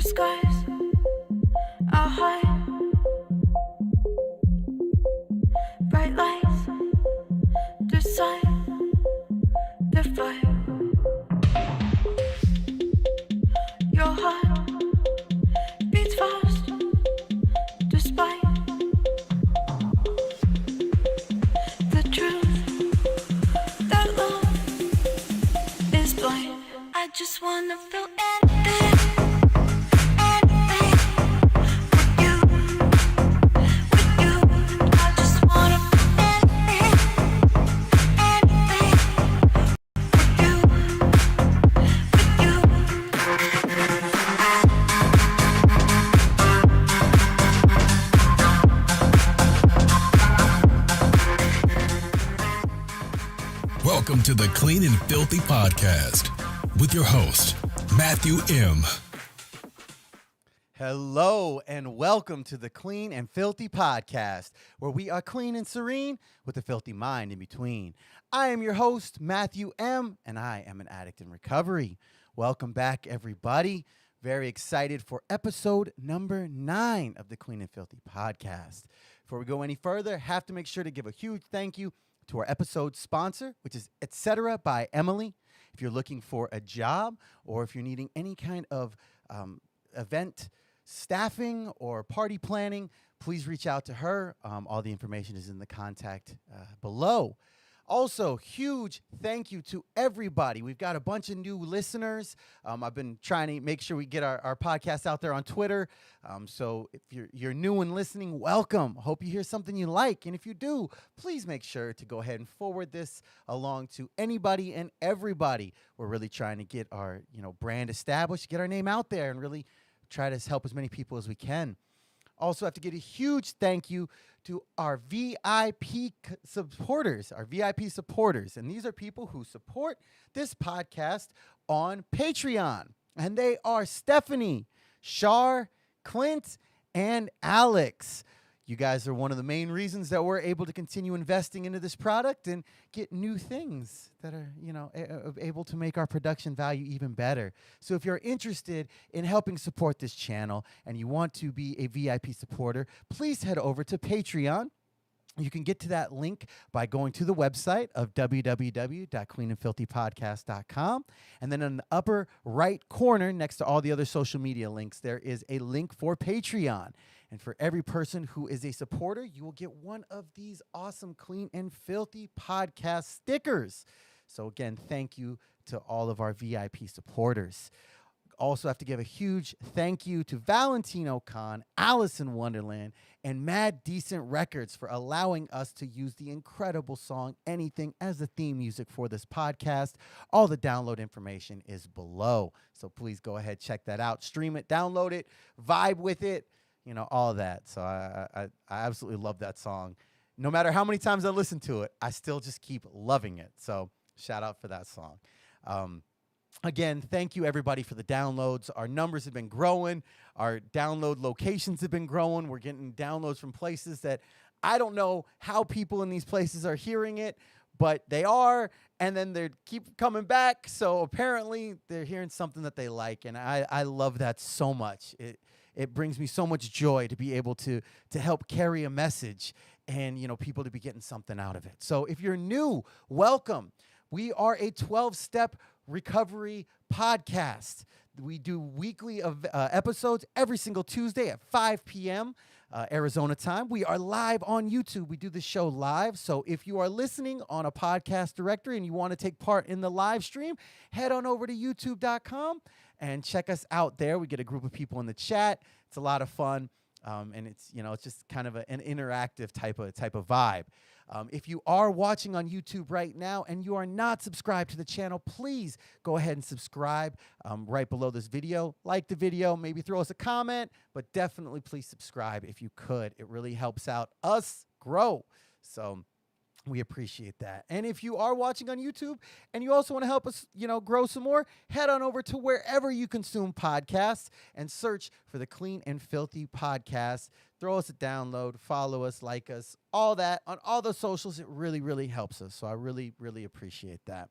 skies are high, bright lights decide the fight. Your heart beats fast despite the truth that love is blind. I just wanna feel anything. Welcome to the Clean and Filthy podcast with your host, Matthew M. Hello and welcome to the Clean and Filthy podcast, where we are clean and serene with a filthy mind in between. I am your host, Matthew M., and I am an addict in recovery. Welcome back, everybody. Very excited for episode number 9 of the Clean and Filthy podcast. Before we go any further, have to make sure to give a huge thank you to our episode sponsor, which is Etc. by Emily. If you're looking for a job or if you're needing any kind of event staffing or party planning, please reach out to her. All the information is in the contact below. Also, huge thank you to everybody. We've got a bunch of new listeners. I've been trying to make sure we get our podcast out there on Twitter. So if you're new and listening, welcome. Hope you hear something you like. And if you do, please make sure to go ahead and forward this along to anybody and everybody. We're really trying to get our brand established, get our name out there, and really try to help as many people as we can. Also have to get a huge thank you to our VIP supporters, And these are people who support this podcast on Patreon. And they are Stephanie, Shar, Clint, and Alex. You guys are one of the main reasons that we're able to continue investing into this product and get new things that are, able to make our production value even better. So if you're interested in helping support this channel and you want to be a VIP supporter, please head over to Patreon. You can get to that link by going to the website of www.cleanandfilthypodcast.com. And then in the upper right corner, next to all the other social media links, there is a link for Patreon. And for every person who is a supporter, you will get one of these awesome Clean and Filthy podcast stickers. So again, thank you to all of our VIP supporters. Also have to give a huge thank you to Valentino Khan, Alice in Wonderland, and Mad Decent Records for allowing us to use the incredible song Anything as the theme music for this podcast. All the download information is below. So please go ahead, check that out, stream it, download it, vibe with it, all of that. So I absolutely love that song. No matter how many times I listen to it, I still just keep loving it. So shout out for that song. Again, thank you, everybody, for the downloads. Our numbers have been growing. Our download locations have been growing. We're getting downloads from places that I don't know how people in these places are hearing it, but they are, and then they keep coming back. So apparently they're hearing something that they like, and I love that so much. It brings me so much joy to be able to help carry a message and, people to be getting something out of it. So if you're new, welcome. We are a 12-step recovery podcast. We do weekly episodes every single Tuesday at 5 p.m. Arizona time. We are live on YouTube. We do the show live. So if you are listening on a podcast directory and you want to take part in the live stream, head on over to youtube.com and check us out there. We get a group of people in the chat. It's a lot of fun. And it's just kind of an interactive type of vibe. If you are watching on YouTube right now and you are not subscribed to the channel, please go ahead and subscribe right below this video. Like the video, maybe throw us a comment, but definitely please subscribe if you could. It really helps out us grow. So we appreciate that. And if you are watching on YouTube and you also want to help us, grow some more, head on over to wherever you consume podcasts and search for the Clean and Filthy podcast. Throw us a download, follow us, like us, all that on all the socials. It really, really helps us. So I really, really appreciate that.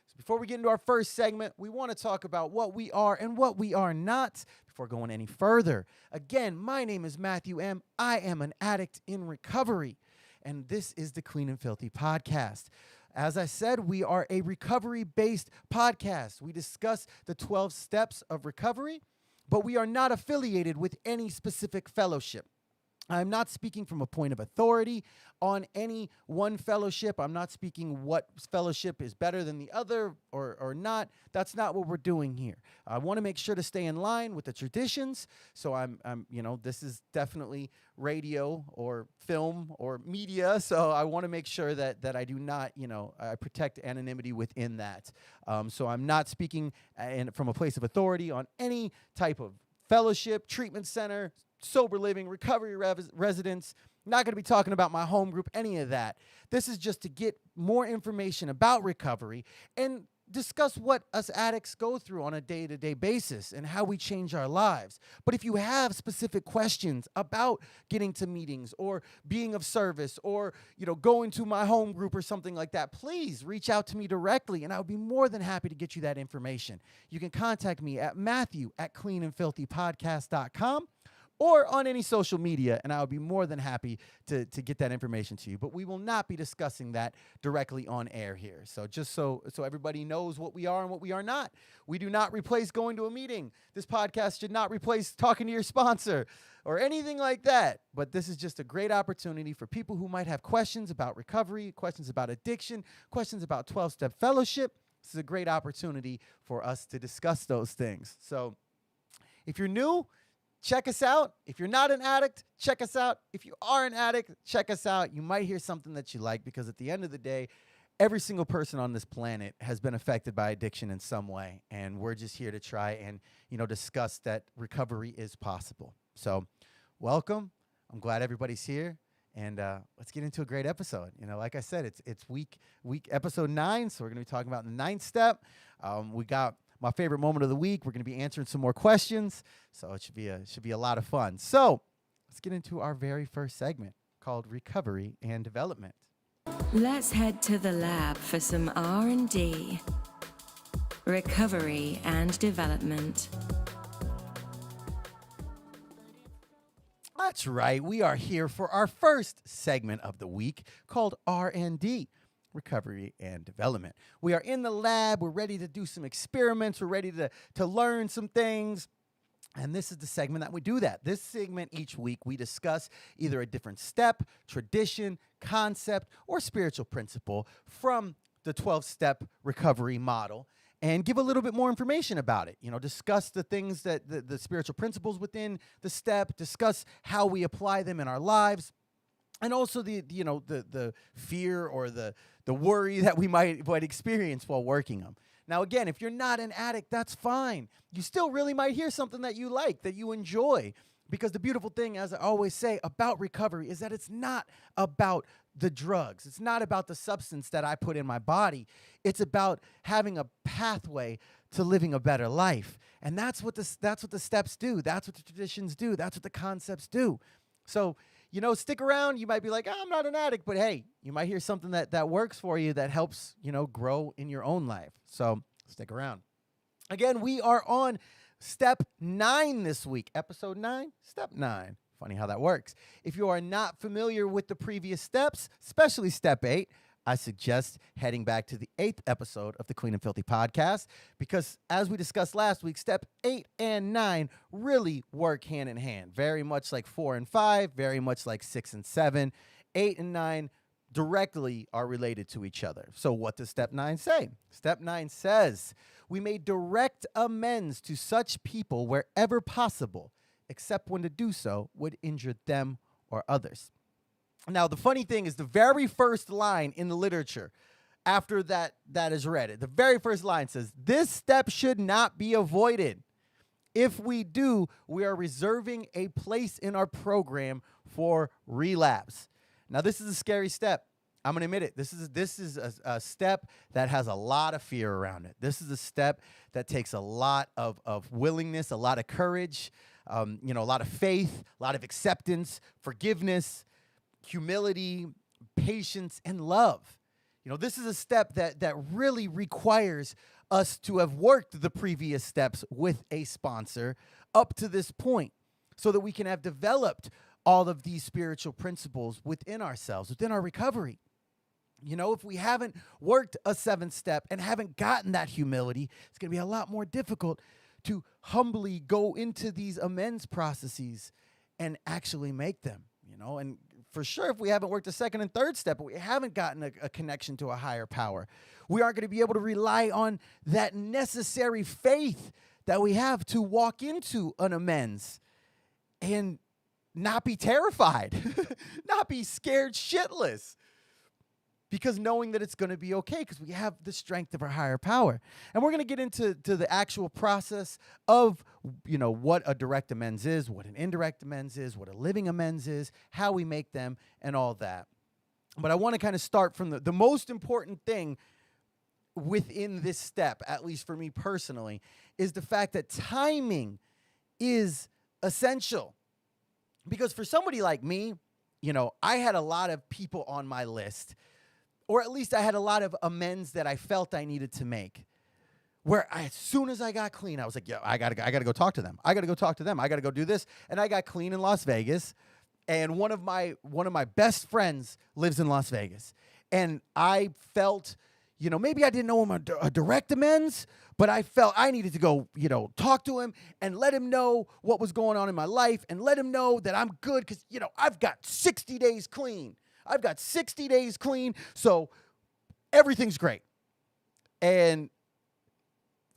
So before we get into our first segment, we want to talk about what we are and what we are not. before going any further. Again, my name is Matthew M. I am an addict in recovery, and this is the Clean and Filthy podcast. As I said, we are a recovery-based podcast. We discuss the 12 steps of recovery, but we are not affiliated with any specific fellowship. I'm not speaking from a point of authority on any one fellowship. I'm not speaking what fellowship is better than the other or not. That's not what we're doing here. I want to make sure to stay in line with the traditions. So this is definitely radio or film or media. So I want to make sure that I do not, I protect anonymity within that. So I'm not speaking from a place of authority on any type of fellowship, treatment center, sober living, recovery residence. Not going to be talking about my home group, any of that. This is just to get more information about recovery and discuss what us addicts go through on a day-to-day basis and how we change our lives. But if you have specific questions about getting to meetings or being of service or, going to my home group or something like that, please reach out to me directly and I would be more than happy to get you that information. You can contact me at Matthew@CleanAndFilthyPodcast.com. or on any social media, and I would be more than happy to get that information to you. But we will not be discussing that directly on air here. So just so everybody knows what we are and what we are not. We do not replace going to a meeting. This podcast should not replace talking to your sponsor or anything like that. But this is just a great opportunity for people who might have questions about recovery, questions about addiction, questions about 12-step fellowship. This is a great opportunity for us to discuss those things. So if you're new, check us out. If you're not an addict, check us out. If you are an addict, check us out. You might hear something that you like because at the end of the day, every single person on this planet has been affected by addiction in some way. And we're just here to try and, discuss that recovery is possible. So welcome. I'm glad everybody's here. And let's get into a great episode. Like I said, it's week episode 9. So we're going to be talking about the 9th step. We got my favorite moment of the week. We're going to be answering some more questions, so it should be a lot of fun. So let's get into our very first segment called Recovery and Development. Let's head to the lab for some R&D. Recovery and Development. That's right. We are here for our first segment of the week called R&D. Recovery and Development. We are in the lab. We're ready to do some experiments. We're ready to learn some things. And this is the segment that we do that. This segment each week we discuss either a different step, tradition, concept, or spiritual principle from the 12-step recovery model and give a little bit more information about it. Discuss the things that the spiritual principles within the step, discuss how we apply them in our lives. And also the fear or the worry that we might experience while working them. Now, again, if you're not an addict, that's fine. You still really might hear something that you like, that you enjoy. Because the beautiful thing, as I always say, about recovery is that it's not about the drugs. It's not about the substance that I put in my body. It's about having a pathway to living a better life. And that's what the steps do. That's what the traditions do. That's what the concepts do. So, stick around. You might be like, I'm not an addict, but hey, you might hear something that works for you that helps, grow in your own life. So stick around. Again, we are on step 9 this week. Episode 9, step 9. Funny how that works. If you are not familiar with the previous steps, especially step 8, I suggest heading back to the 8th episode of the Clean and Filthy podcast because as we discussed last week, step 8 and 9 really work hand in hand. Very much like 4 and 5, very much like 6 and 7. 8 and 9 directly are related to each other. So what does step 9 say? Step 9 says, we may direct amends to such people wherever possible, except when to do so would injure them or others. Now, the funny thing is the very first line in the literature after that is read, the very first line says, this step should not be avoided. If we do, we are reserving a place in our program for relapse. Now, this is a scary step. I'm going to admit it. This is a step that has a lot of fear around it. This is a step that takes a lot of willingness, a lot of courage, a lot of faith, a lot of acceptance, forgiveness, humility, patience, and love. This is a step that really requires us to have worked the previous steps with a sponsor, up to this point so that we can have developed all of these spiritual principles within ourselves, within our recovery. You know, if we haven't worked a 7th step and haven't gotten that humility, it's going to be a lot more difficult to humbly go into these amends processes and actually make them, you know. And for sure, if we haven't worked a 2nd and 3rd step, we haven't gotten a connection to a higher power, we aren't going to be able to rely on that necessary faith that we have to walk into an amends and not be terrified, not be scared shitless. Because knowing that it's going to be okay because we have the strength of our higher power. And we're going to get into the actual process of, you know, what a direct amends is, what an indirect amends is, what a living amends is, how we make them, and all that. But I want to kind of start from the most important thing within this step, at least for me personally, is the fact that timing is essential. Because for somebody like me, you know, I had a lot of people on my list, or at least I had a lot of amends that I felt I needed to make. Where as soon as I got clean, I was like, yo, I gotta go talk to them. I gotta go talk to them. I gotta go do this. And I got clean in Las Vegas. And one of my best friends lives in Las Vegas. And I felt, you know, maybe I didn't know him a direct amends, but I felt I needed to go, you know, talk to him and let him know what was going on in my life and let him know that I'm good because, you know, I've got 60 days clean. I've got 60 days clean, so everything's great. And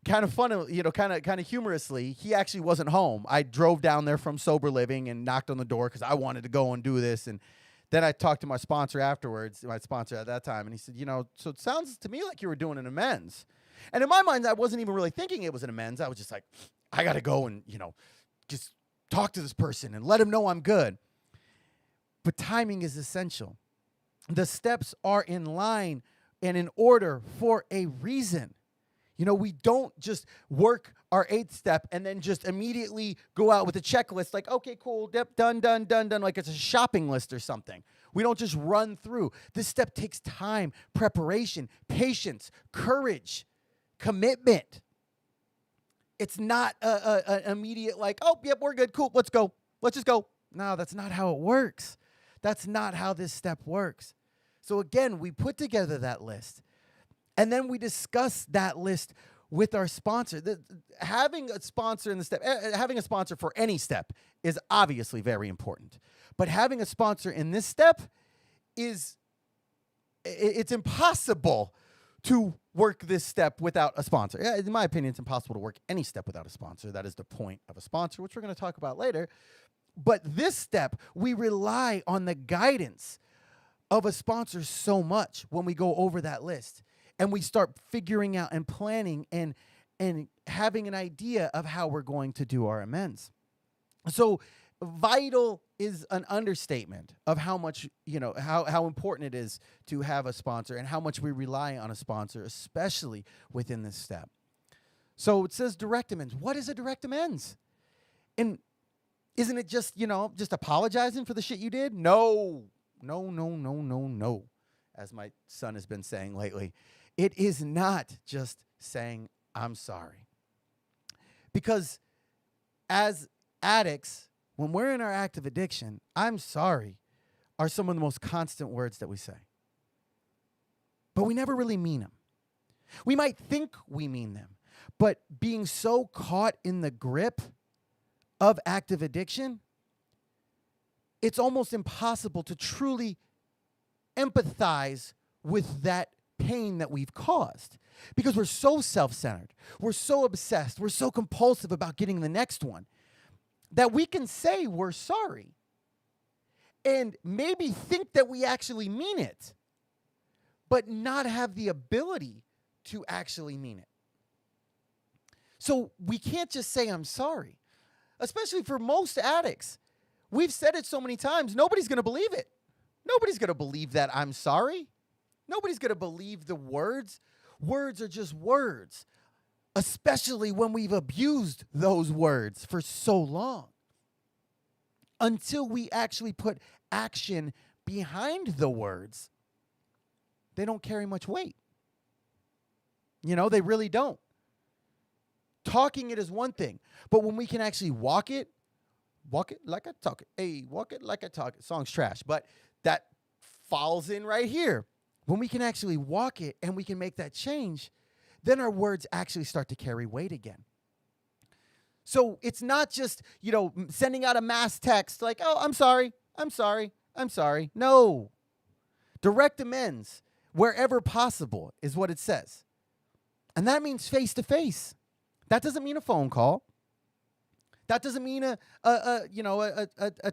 kind of fun, you know, kind of humorously, he actually wasn't home. I drove down there from Sober Living and knocked on the door because I wanted to go and do this. And then I talked to my sponsor afterwards, my sponsor at that time, and he said, you know, so it sounds to me like you were doing an amends. And in my mind, I wasn't even really thinking it was an amends. I was just like, I got to go and, you know, just talk to this person and let him know I'm good. But timing is essential. The steps are in line and in order for a reason. You know, we don't just work our 8th step and then just immediately go out with a checklist like, okay, cool, yep, done, like it's a shopping list or something. We don't just run through. This step takes time, preparation, patience, courage, commitment. It's not an immediate like, oh, yep, we're good, cool, let's go. Let's just go. No, that's not how it works. That's not how this step works. So again, we put together that list, and then we discuss that list with our sponsor. Having a sponsor in the step, having a sponsor for any step is obviously very important. But having a sponsor in this step it's impossible to work this step without a sponsor. In my opinion, it's impossible to work any step without a sponsor. That is the point of a sponsor, which we're going to talk about later. But this step, we rely on the guidance of a sponsor so much when we go over that list and we start figuring out and planning and having an idea of how we're going to do our amends. So vital is an understatement of how much, you know, how important it is to have a sponsor and how much we rely on a sponsor, especially within this step. So it says direct amends. What is a direct amends? And isn't it just, you know, just apologizing for the shit you did? No, as my son has been saying lately. It is not just saying, I'm sorry. Because as addicts, when we're in our active addiction, I'm sorry are some of the most constant words that we say. But we never really mean them. We might think we mean them, but being so caught in the grip of active addiction, it's almost impossible to truly empathize with that pain that we've caused because we're so self-centered, we're so obsessed, we're so compulsive about getting the next one that we can say we're sorry and maybe think that we actually mean it, but not have the ability to actually mean it. So we can't just say I'm sorry. Especially for most addicts. We've said it so many times, nobody's going to believe it. Nobody's going to believe that I'm sorry. Nobody's going to believe the words. Words are just words, especially when we've abused those words for so long. Until we actually put action behind the words, they don't carry much weight. You know, they really don't. talking it is one thing, but when we can actually walk it like I talk it. Hey, walk it like I talk it. Song's trash, but that falls in right here. When we can actually walk it and we can make that change, then our words actually start to carry weight again. So it's not just, sending out a mass text like, oh, I'm sorry. No. Direct amends wherever possible is what it says. And that means face to face. That doesn't mean a phone call. That doesn't mean a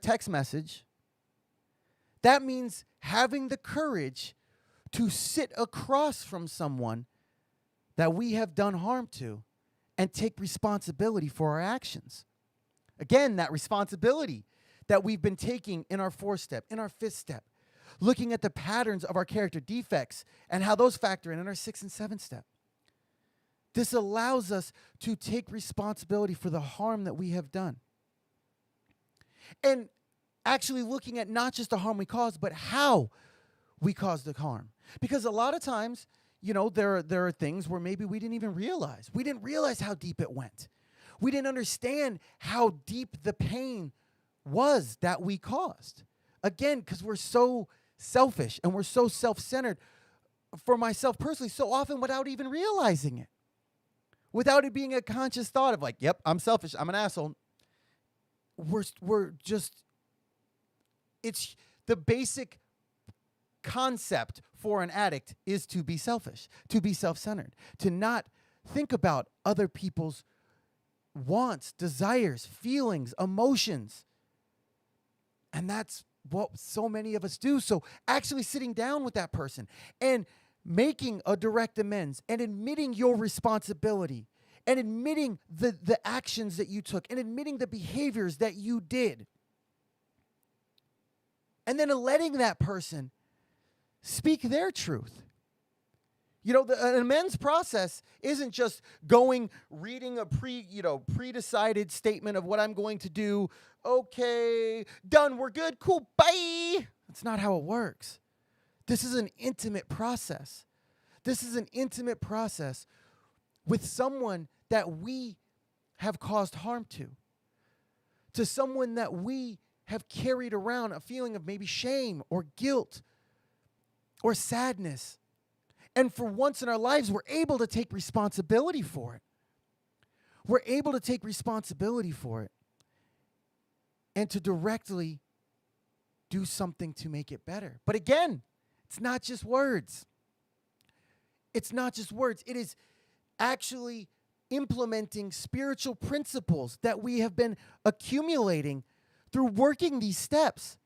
text message. That means having the courage to sit across from someone that we have done harm to and take responsibility for our actions. Again, that responsibility that we've been taking in our 4-step, in our 5th step, looking at the patterns of our character defects and how those factor in our 6th and 7th step. This allows us to take responsibility for the harm that we have done. And actually looking at not just the harm we caused, but how we caused the harm. Because a lot of times, there are things where maybe we didn't even realize. We didn't realize how deep it went. We didn't understand how deep the pain was that we caused. Again, because we're so selfish and we're so self-centered, for myself personally, so often without even realizing it. Without it being a conscious thought of like, yep, I'm selfish, I'm an asshole. We're just, it's the basic concept for an addict is to be selfish, to be self-centered, to not think about other people's wants, desires, feelings, emotions. And that's what so many of us do. So actually sitting down with that person and making a direct amends and admitting your responsibility and admitting the actions that you took and admitting the behaviors that you did. And then letting that person speak their truth. An amends process isn't just reading a pre-decided statement of what I'm going to do. Okay, done, we're good, cool, bye. That's not how it works. This is an intimate process. This is an intimate process with someone that we have caused harm to someone that we have carried around a feeling of maybe shame or guilt or sadness. And for once in our lives, we're able to take responsibility for it. We're able to take responsibility for it and to directly do something to make it better. But again, it's not just words. It's not just words. It is actually implementing spiritual principles that we have been accumulating through working these steps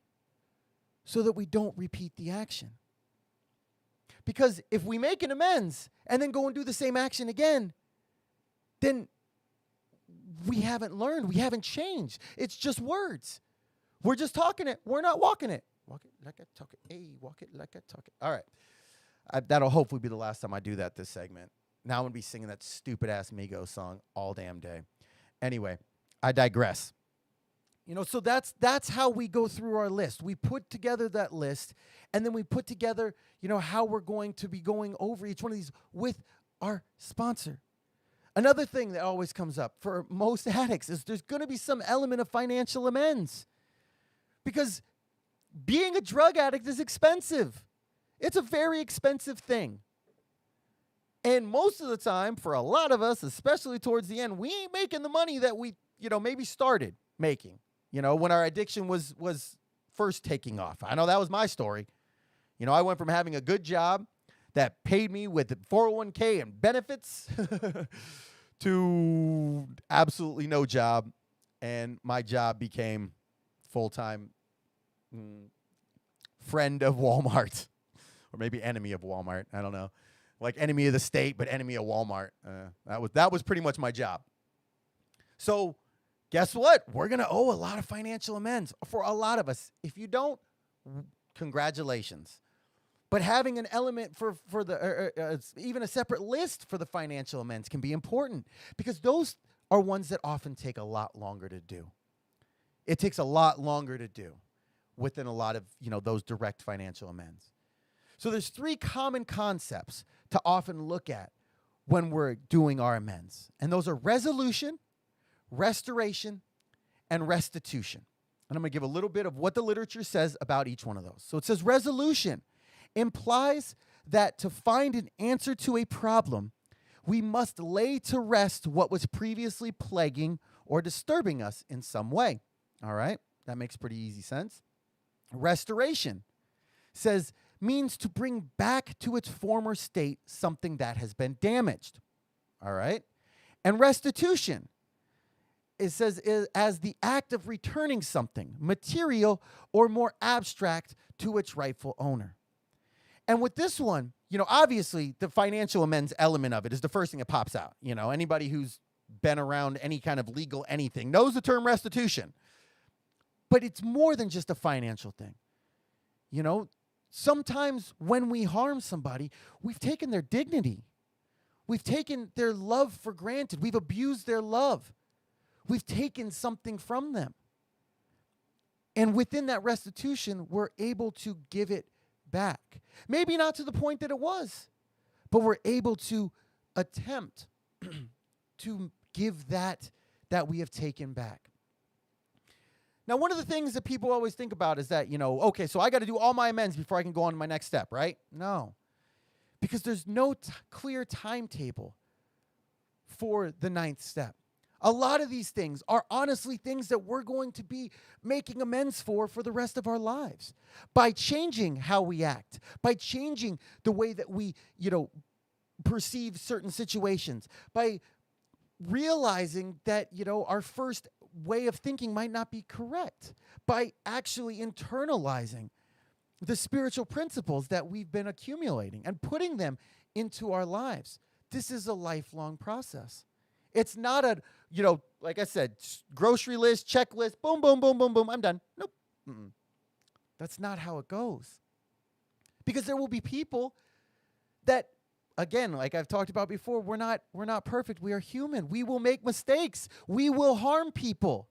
so that we don't repeat the action. Because if we make an amends and then go and do the same action again, then we haven't learned. We haven't changed. It's just words. We're just talking it. We're not walking it. Walk it like I talk it. Hey, walk it like I talk it. All right. That'll hopefully be the last time I do that this segment. Now I'm going to be singing that stupid-ass Migos song all damn day. Anyway, I digress. So that's how we go through our list. We put together that list, and then we put together, how we're going to be going over each one of these with our sponsor. Another thing that always comes up for most addicts is there's going to be some element of financial amends. Because being a drug addict is expensive. It's a very expensive thing. And most of the time, for a lot of us, especially towards the end, we ain't making the money that we, maybe started making, when our addiction was first taking off. I know that was my story. I went from having a good job that paid me with 401k and benefits to absolutely no job. And my job became full-time friend of Walmart, or maybe enemy of Walmart. I don't know. Like enemy of the state, but enemy of Walmart. That was pretty much my job. So guess what? We're going to owe a lot of financial amends for a lot of us. If you don't, congratulations. But having an element for the even a separate list for the financial amends can be important, because those are ones that often take a lot longer to do. It takes a lot longer to do within a lot of, those direct financial amends. So there's 3 common concepts to often look at when we're doing our amends. And those are resolution, restoration, and restitution. And I'm going to give a little bit of what the literature says about each one of those. So it says resolution implies that to find an answer to a problem, we must lay to rest what was previously plaguing or disturbing us in some way. All right? That makes pretty easy sense. Restoration means to bring back to its former state something that has been damaged. All right? And restitution, it says, is as the act of returning something, material or more abstract, to its rightful owner. And with this one, obviously the financial amends element of it is the first thing that pops out. Anybody who's been around any kind of legal anything knows the term restitution. But it's more than just a financial thing. Sometimes when we harm somebody, we've taken their dignity. We've taken their love for granted. We've abused their love. We've taken something from them. And within that restitution, we're able to give it back. Maybe not to the point that it was, but we're able to attempt to give that we have taken back. Now, one of the things that people always think about is that, okay, so I got to do all my amends before I can go on to my next step, right? No, because there's no clear timetable for the ninth step. A lot of these things are honestly things that we're going to be making amends for the rest of our lives. By changing how we act, by changing the way that we, perceive certain situations, by realizing that, our first way of thinking might not be correct, by actually internalizing the spiritual principles that we've been accumulating and putting them into our lives. This is a lifelong process. It's not a, like I said, grocery list, checklist, boom, boom, boom, boom, boom, I'm done. Nope. Mm-mm. That's not how it goes. Because there will be people that, again, like I've talked about before, we're not perfect. We are human. We will make mistakes. We will harm people.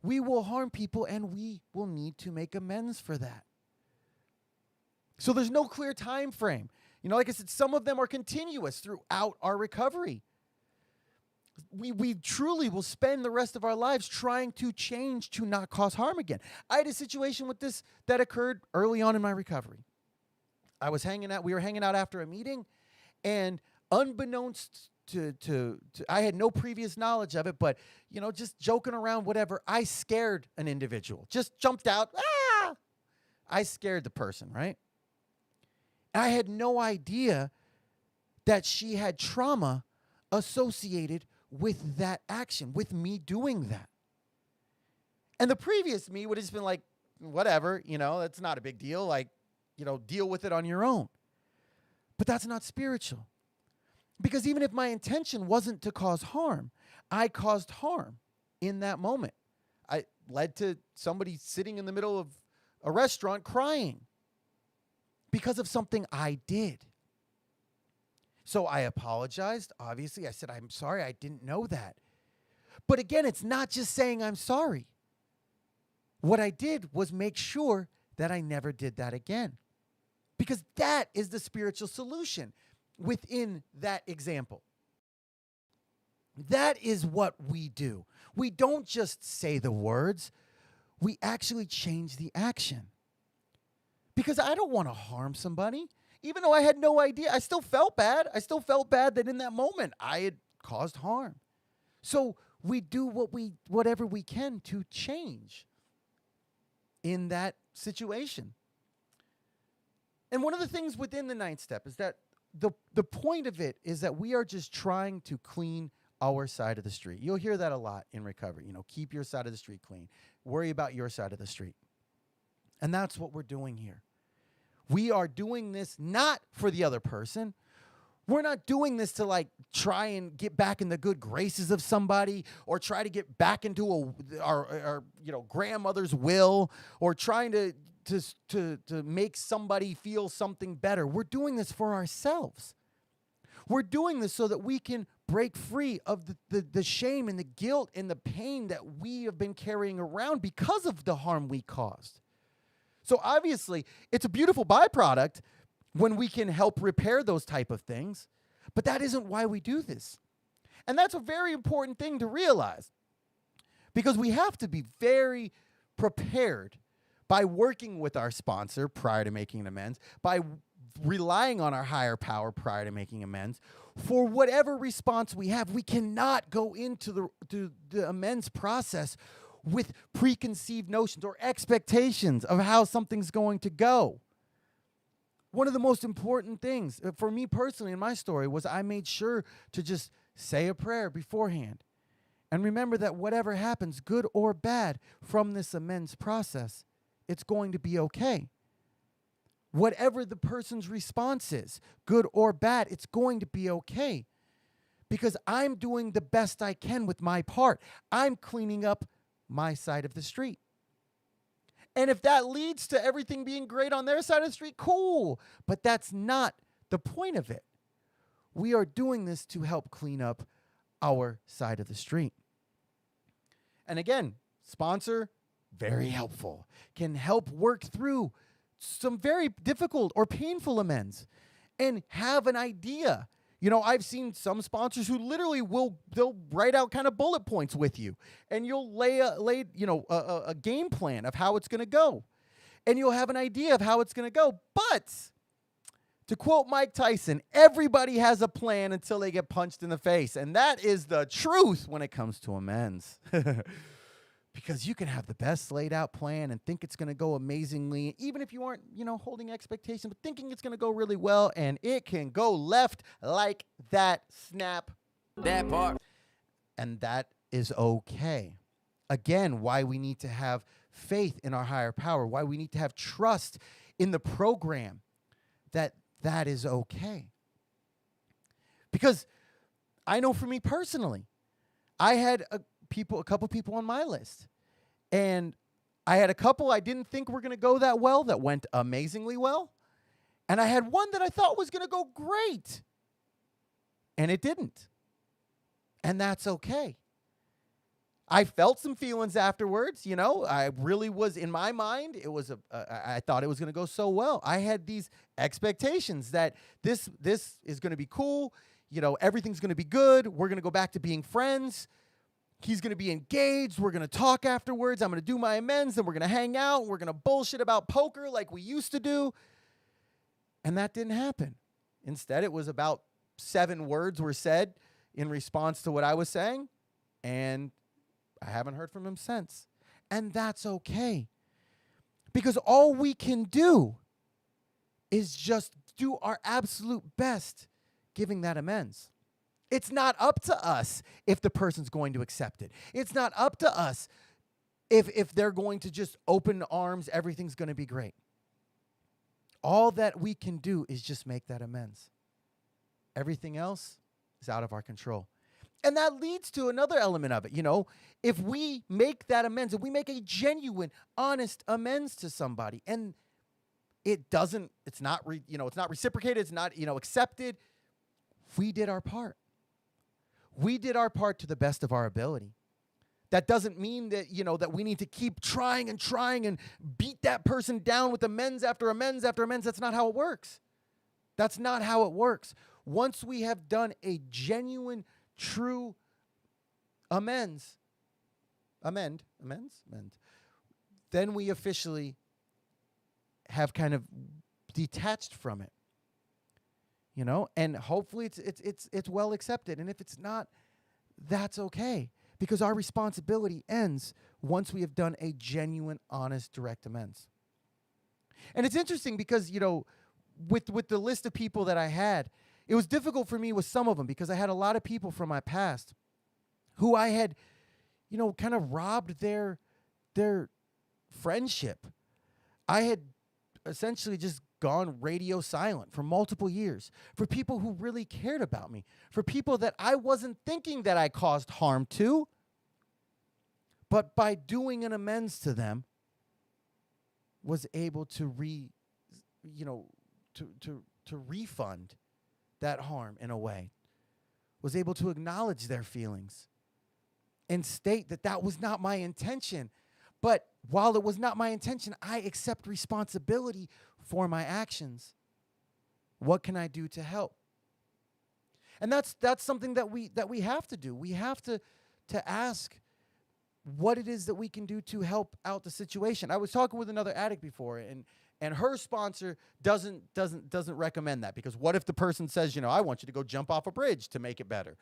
We will harm people, and we will need to make amends for that. So there's no clear time frame. Like I said, some of them are continuous throughout our recovery. We truly will spend the rest of our lives trying to change to not cause harm again. I had a situation with this that occurred early on in my recovery. We were hanging out after a meeting, and unbeknownst to I had no previous knowledge of it, but, just joking around, whatever, I scared an individual. Just jumped out. Ah! I scared the person, right? I had no idea that she had trauma associated with that action, with me doing that. And the previous me would have just been like, whatever, that's not a big deal. Like, deal with it on your own. But that's not spiritual. Because even if my intention wasn't to cause harm, I caused harm in that moment. I led to somebody sitting in the middle of a restaurant crying because of something I did. So I apologized. Obviously, I said, I'm sorry, I didn't know that. But again, it's not just saying I'm sorry. What I did was make sure that I never did that again. Because that is the spiritual solution within that example. That is what we do. We don't just say the words. We actually change the action. Because I don't want to harm somebody. Even though I had no idea, I still felt bad. I still felt bad that in that moment I had caused harm. So we do whatever we can to change in that situation. And one of the things within the ninth step is that the point of it is that we are just trying to clean our side of the street. You'll hear that a lot in recovery. Keep your side of the street clean. Worry about your side of the street. And that's what we're doing here. We are doing this not for the other person. We're not doing this to try and get back in the good graces of somebody, or try to get back into our grandmother's will, or trying to make somebody feel something better. We're doing this for ourselves. We're doing this so that we can break free of the shame and the guilt and the pain that we have been carrying around because of the harm we caused. So obviously, it's a beautiful byproduct when we can help repair those type of things. But that isn't why we do this. And that's a very important thing to realize, because we have to be very prepared by working with our sponsor prior to making an amends, by relying on our higher power prior to making amends. For whatever response we have, we cannot go into the amends process with preconceived notions or expectations of how something's going to go. One of the most important things for me personally in my story was I made sure to just say a prayer beforehand. And remember that whatever happens, good or bad, from this amends process, it's going to be okay. Whatever the person's response is, good or bad, it's going to be okay. Because I'm doing the best I can with my part. I'm cleaning up my side of the street. And if that leads to everything being great on their side of the street, cool. But that's not the point of it. We are doing this to help clean up our side of the street. And again, sponsor, very helpful, can help work through some very difficult or painful amends and have an idea. You know, I've seen some sponsors who literally they'll write out kind of bullet points with you, and you'll lay a game plan of how it's going to go, and you'll have an idea of how it's going to go. But to quote Mike Tyson, everybody has a plan until they get punched in the face, and that is the truth when it comes to amends. Because you can have the best laid out plan and think it's going to go amazingly, even if you aren't, holding expectations, but thinking it's going to go really well, and it can go left like that. Snap. That part. And that is okay. Again, why we need to have faith in our higher power, why we need to have trust in the program that is okay. Because I know for me personally, I had a couple people on my list. And I had a couple I didn't think were going to go that well that went amazingly well. And I had one that I thought was going to go great. And it didn't. And that's okay. I felt some feelings afterwards, I really was, in my mind, I thought it was going to go so well. I had these expectations that this is going to be cool, everything's going to be good, we're going to go back to being friends. He's going to be engaged. We're going to talk afterwards. I'm going to do my amends. Then we're going to hang out. We're going to bullshit about poker like we used to do. And that didn't happen. Instead, it was about 7 words were said in response to what I was saying. And I haven't heard from him since. And that's okay. Because all we can do is just do our absolute best giving that amends. It's not up to us if the person's going to accept it. It's not up to us if they're going to just open arms, everything's going to be great. All that we can do is just make that amends. Everything else is out of our control. And that leads to another element of it. If we make that amends, if we make a genuine, honest amends to somebody, and it's not reciprocated, it's not, accepted, we did our part. We did our part to the best of our ability. That doesn't mean that, that we need to keep trying and beat that person down with amends after amends after amends. That's not how it works. That's not how it works. Once we have done a genuine, true amend, then we officially have kind of detached from it. And hopefully it's well accepted. And if it's not, that's okay, because our responsibility ends once we have done a genuine, honest, direct amends. And it's interesting because, with the list of people that I had, it was difficult for me with some of them because I had a lot of people from my past who I had, kind of robbed their friendship. I had essentially just gone radio silent for multiple years for people who really cared about me, for people that I wasn't thinking that I caused harm to, but by doing an amends to them was able to refund that harm in a way, was able to acknowledge their feelings and state that was not my intention. But while it was not my intention, I accept responsibility for my actions. What can I do to help? And that's something that we have to do. We have to ask what it is that we can do to help out the situation. I was talking with another addict before, and her sponsor doesn't recommend that, because what if the person says, I want you to go jump off a bridge to make it better?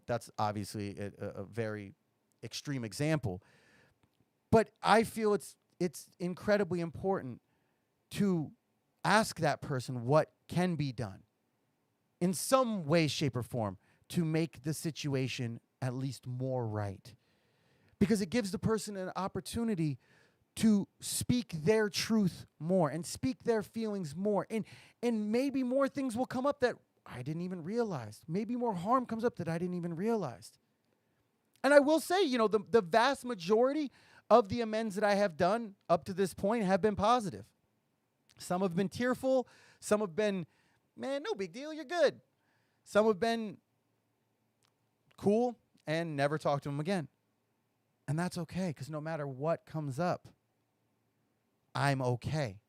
That's obviously a very extreme example. But I feel it's incredibly important to ask that person what can be done in some way, shape, or form to make the situation at least more right. Because it gives the person an opportunity to speak their truth more and speak their feelings more. And maybe more things will come up that I didn't even realize. Maybe more harm comes up that I didn't even realize. And I will say, the vast majority of the amends that I have done up to this point have been positive. Some have been tearful. Some have been, man, no big deal, you're good. Some have been cool and never talk to them again. And that's okay, because no matter what comes up, I'm okay.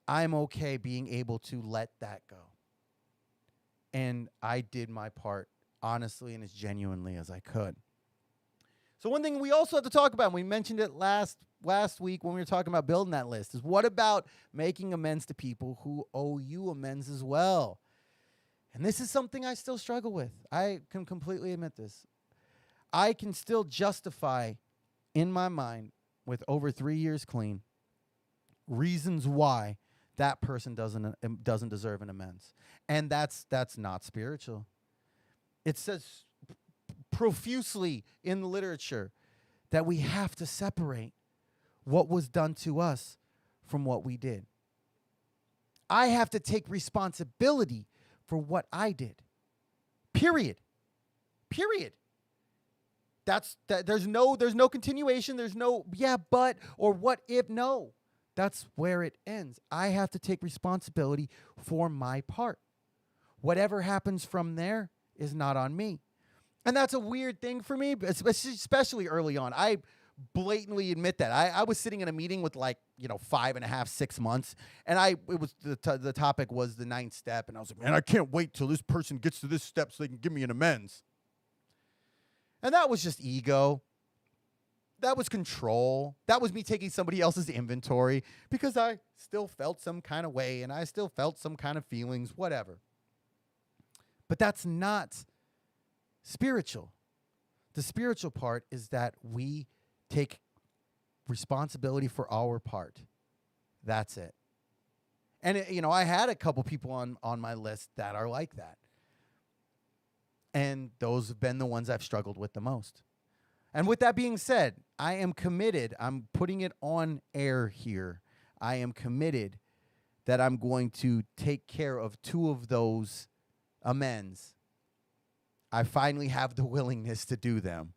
I'm okay being able to let that go. And I did my part honestly and as genuinely as I could. So one thing we also have to talk about, and we mentioned it last week when we were talking about building that list, is what about making amends to people who owe you amends as well? And this is something I still struggle with. I can completely admit this. I can still justify in my mind, with over 3 years clean, reasons why that person doesn't deserve an amends. And that's not spiritual. It says profusely in the literature that we have to separate what was done to us from what we did. I have to take responsibility for what I did. Period. There's no continuation. There's no yeah, but, or what if. No, that's where it ends. I have to take responsibility for my part. Whatever happens from there is not on me. And that's a weird thing for me, especially early on. I blatantly admit that. I was sitting in a meeting with 5.5, 6 months, and the topic was the 9th step, and I was like, man, I can't wait till this person gets to this step so they can give me an amends. And that was just ego. That was control. That was me taking somebody else's inventory because I still felt some kind of way and I still felt some kind of feelings, whatever. But that's not spiritual. The spiritual part is that we take responsibility for our part. That's it. And, I had a couple people on my list that are like that. And those have been the ones I've struggled with the most. And with that being said, I am committed. I'm putting it on air here. I am committed that I'm going to take care of 2 of those amends. I finally have the willingness to do them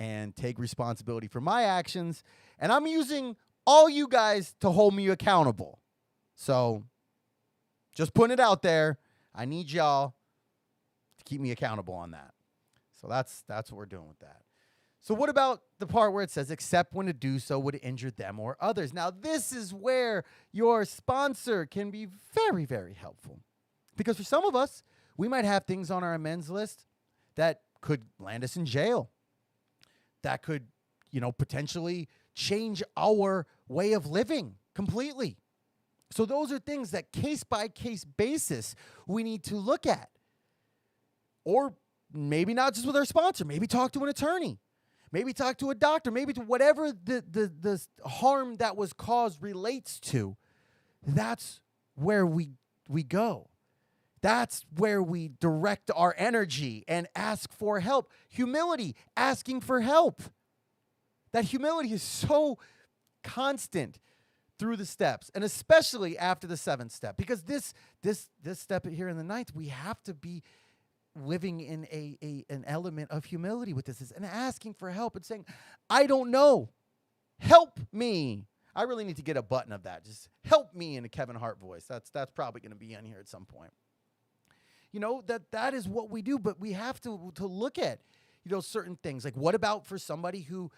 and take responsibility for my actions. And I'm using all you guys to hold me accountable. So just putting it out there. I need y'all to keep me accountable on that. So that's what we're doing with that. So what about the part where it says, except when to do so would injure them or others? Now, this is where your sponsor can be very, very helpful. Because for some of us, we might have things on our amends list that could land us in jail. That could, potentially change our way of living completely. So those are things that case by case basis we need to look at. Or maybe not just with our sponsor, maybe talk to an attorney. Maybe talk to a doctor, maybe to whatever the harm that was caused relates to. That's where we go. That's where we direct our energy and ask for help. Humility, asking for help. That humility is so constant through the steps, and especially after the 7th step, because this step here in the 9th, we have to be living in an element of humility with this and asking for help and saying, I don't know. Help me. I really need to get a button of that. Just help me in a Kevin Hart voice. That's probably going to be in here at some point. That is what we do, but we have to look at, certain things. Like, what about for somebody who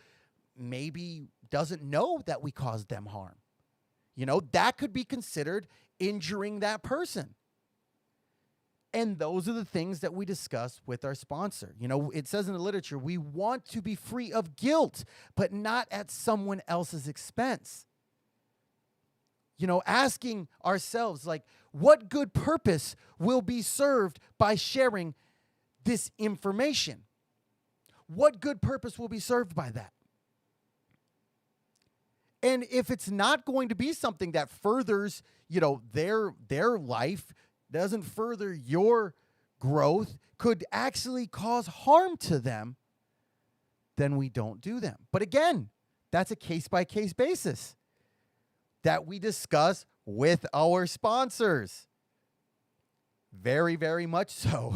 maybe doesn't know that we caused them harm? That could be considered injuring that person. And those are the things that we discuss with our sponsor. You know, it says in the literature, we want to be free of guilt, but not at someone else's expense. You know, asking ourselves, like, what good purpose will be served by sharing this information? What good purpose will be served by that? And if it's not going to be something that furthers, you know, their life, doesn't further your growth, could actually cause harm to them, then we don't do them. But again, that's a case-by-case basis that we discuss with our sponsors. Very, very much so.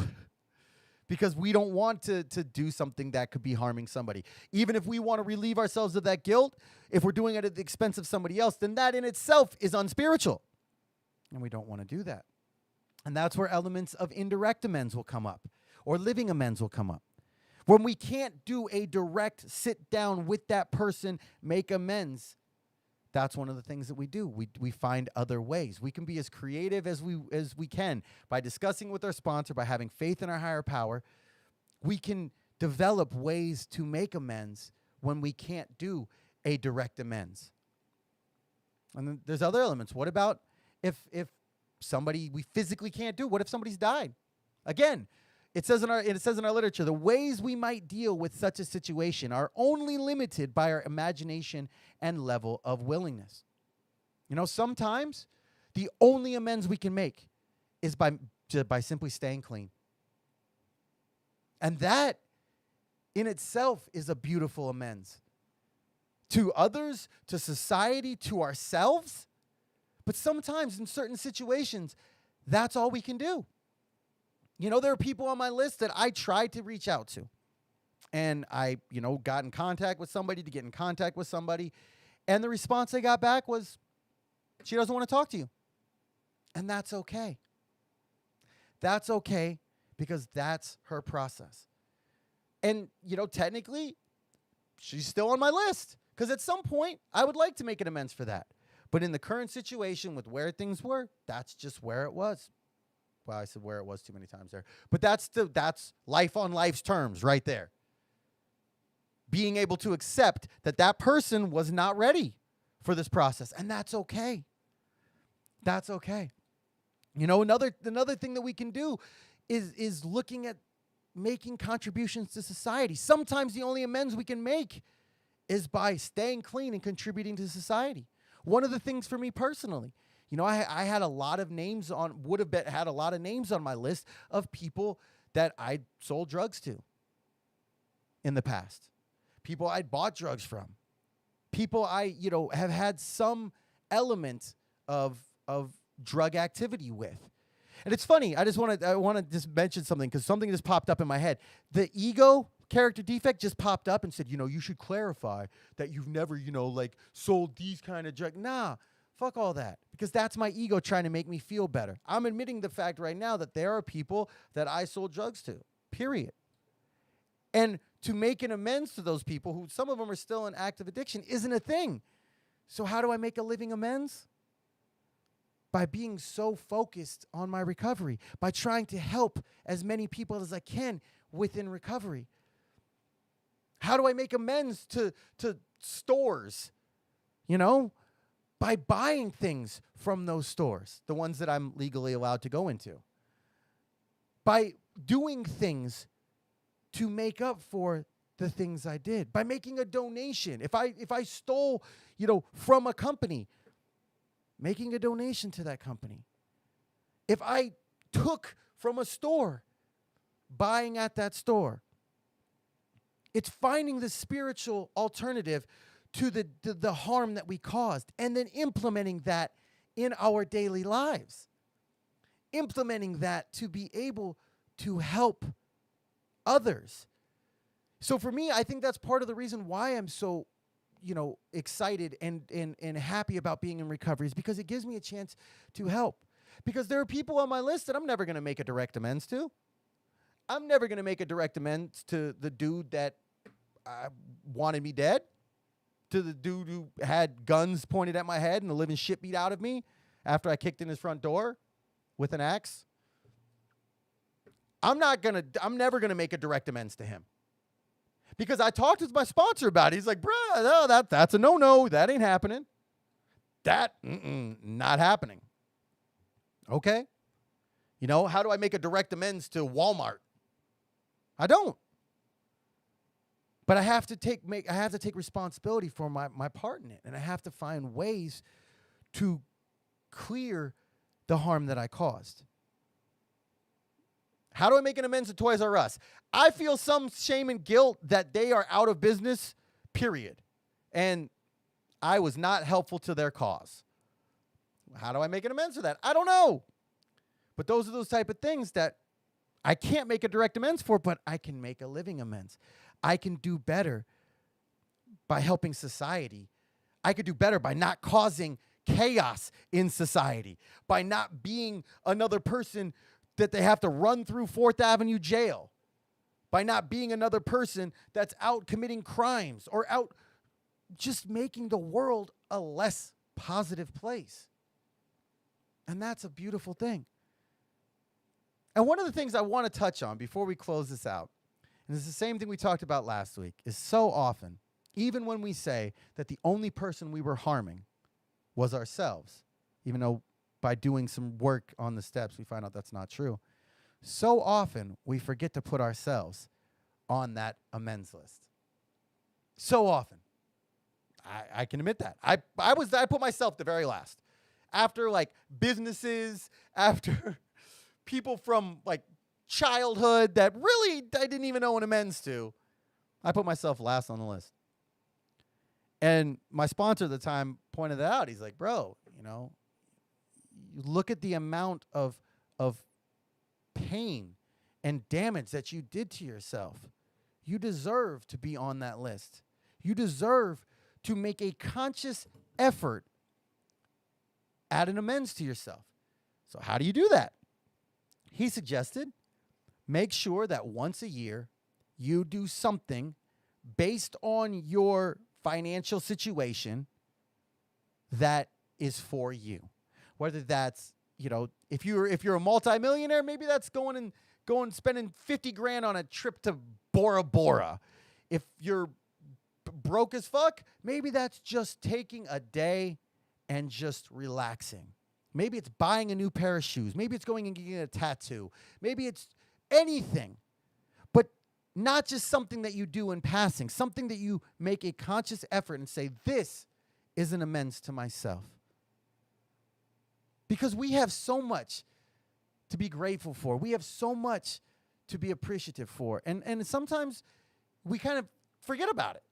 Because we don't want to do something that could be harming somebody. Even if we want to relieve ourselves of that guilt, if we're doing it at the expense of somebody else, then that in itself is unspiritual. And we don't want to do that. And that's where elements of indirect amends will come up, or living amends will come up. When we can't do a direct sit down with that person, make amends, that's one of the things that we do. We find other ways. We can be as creative as we can by discussing with our sponsor, by having faith in our higher power. We can develop ways to make amends when we can't do a direct amends. And then there's other elements. What about if somebody we physically can't do? What if somebody's died? Again, it says in our literature, the ways we might deal with such a situation are only limited by our imagination and level of willingness. You know, sometimes the only amends we can make is by simply staying clean. And that in itself is a beautiful amends. To others, to society, to ourselves. But sometimes in certain situations, that's all we can do. You know, there are people on my list that I tried to reach out to. And I, you know, got in contact with somebody to get in contact with somebody. And the response I got back was, she doesn't want to talk to you. And that's okay. That's okay, because that's her process. And, you know, technically, she's still on my list. Because at some point, I would like to make an amends for that. But in the current situation with where things were, that's just where it was. Well, I said where it was too many times there. But that's life on life's terms right there. Being able to accept that person was not ready for this process. And that's okay. That's okay. You know, another thing that we can do is looking at making contributions to society. Sometimes the only amends we can make is by staying clean and contributing to society. One of the things for me personally, you know, I had a lot of names had a lot of names on my list of people that I sold drugs to in the past. People I'd bought drugs from. People I, you know, have had some element of drug activity with. And it's funny, I want to just mention something, because something just popped up in my head. The ego character defect just popped up and said, you know, you should clarify that you've never, you know, like sold these kind of drugs. Nah, fuck all that, because that's my ego trying to make me feel better. I'm admitting the fact right now that there are people that I sold drugs to, period. And to make an amends to those people, who some of them are still in active addiction, isn't a thing. So how do I make a living amends? By being so focused on my recovery, by trying to help as many people as I can within recovery. How do I make amends to stores? You know, by buying things from those stores, the ones that I'm legally allowed to go into. By doing things to make up for the things I did. By making a donation. If I stole, you know, from a company, making a donation to that company. If I took from a store, buying at that store. It's finding the spiritual alternative to the harm that we caused, and then implementing that in our daily lives. Implementing that to be able to help others. So for me, I think that's part of the reason why I'm so, you know, excited and happy about being in recovery, is because it gives me a chance to help. Because there are people on my list that I'm never going to make a direct amends to. I'm never going to make a direct amends to the dude that wanted me dead, to the dude who had guns pointed at my head and the living shit beat out of me after I kicked in his front door with an axe. I'm never gonna make a direct amends to him. Because I talked with my sponsor about it. He's like, bruh, no, that's a no-no. That ain't happening. Not happening. Okay. You know, how do I make a direct amends to Walmart? I don't. But I have to take responsibility for my part in it. And I have to find ways to clear the harm that I caused. How do I make an amends to Toys R Us? I feel some shame and guilt that they are out of business, period. And I was not helpful to their cause. How do I make an amends for that? I don't know. But those are those type of things that I can't make a direct amends for, but I can make a living amends. I can do better by helping society. I could do better by not causing chaos in society, by not being another person that they have to run through 4th Avenue jail, by not being another person that's out committing crimes or out just making the world a less positive place. And that's a beautiful thing. And one of the things I want to touch on before we close this out, and it's the same thing we talked about last week, is so often, even when we say that the only person we were harming was ourselves, even though by doing some work on the steps, we find out that's not true. So often, we forget to put ourselves on that amends list. So often. I can admit that. I put myself the very last. After, like, businesses, after people from, like, childhood that really I didn't even owe an amends to, I put myself last on the list. And my sponsor at the time pointed that out. He's like, bro, you know, you look at the amount of pain and damage that you did to yourself. You deserve to be on that list. You deserve to make a conscious effort at an amends to yourself. So how do you do that? He suggested make sure that once a year you do something based on your financial situation that is for you. Whether that's, you know, if you're a multimillionaire, maybe that's going spending 50 grand on a trip to Bora Bora. If you're broke as fuck, maybe that's just taking a day and just relaxing. Maybe it's buying a new pair of shoes. Maybe it's going and getting a tattoo. Maybe it's anything. But not just something that you do in passing, something that you make a conscious effort and say, this is an amends to myself. Because we have so much to be grateful for. We have so much to be appreciative for. And sometimes we kind of forget about it.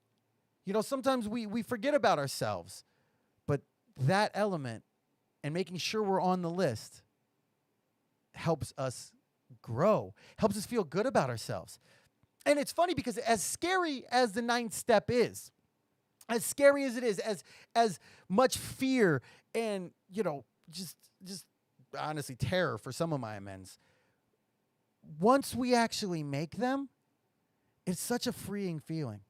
You know, sometimes we forget about ourselves. But that element and making sure we're on the list helps us grow, helps us feel good about ourselves. And it's funny because as scary as the 9th step is, as scary as it is, as much fear and, you know, just honestly terror for some of my amends, once we actually make them, it's such a freeing feeling.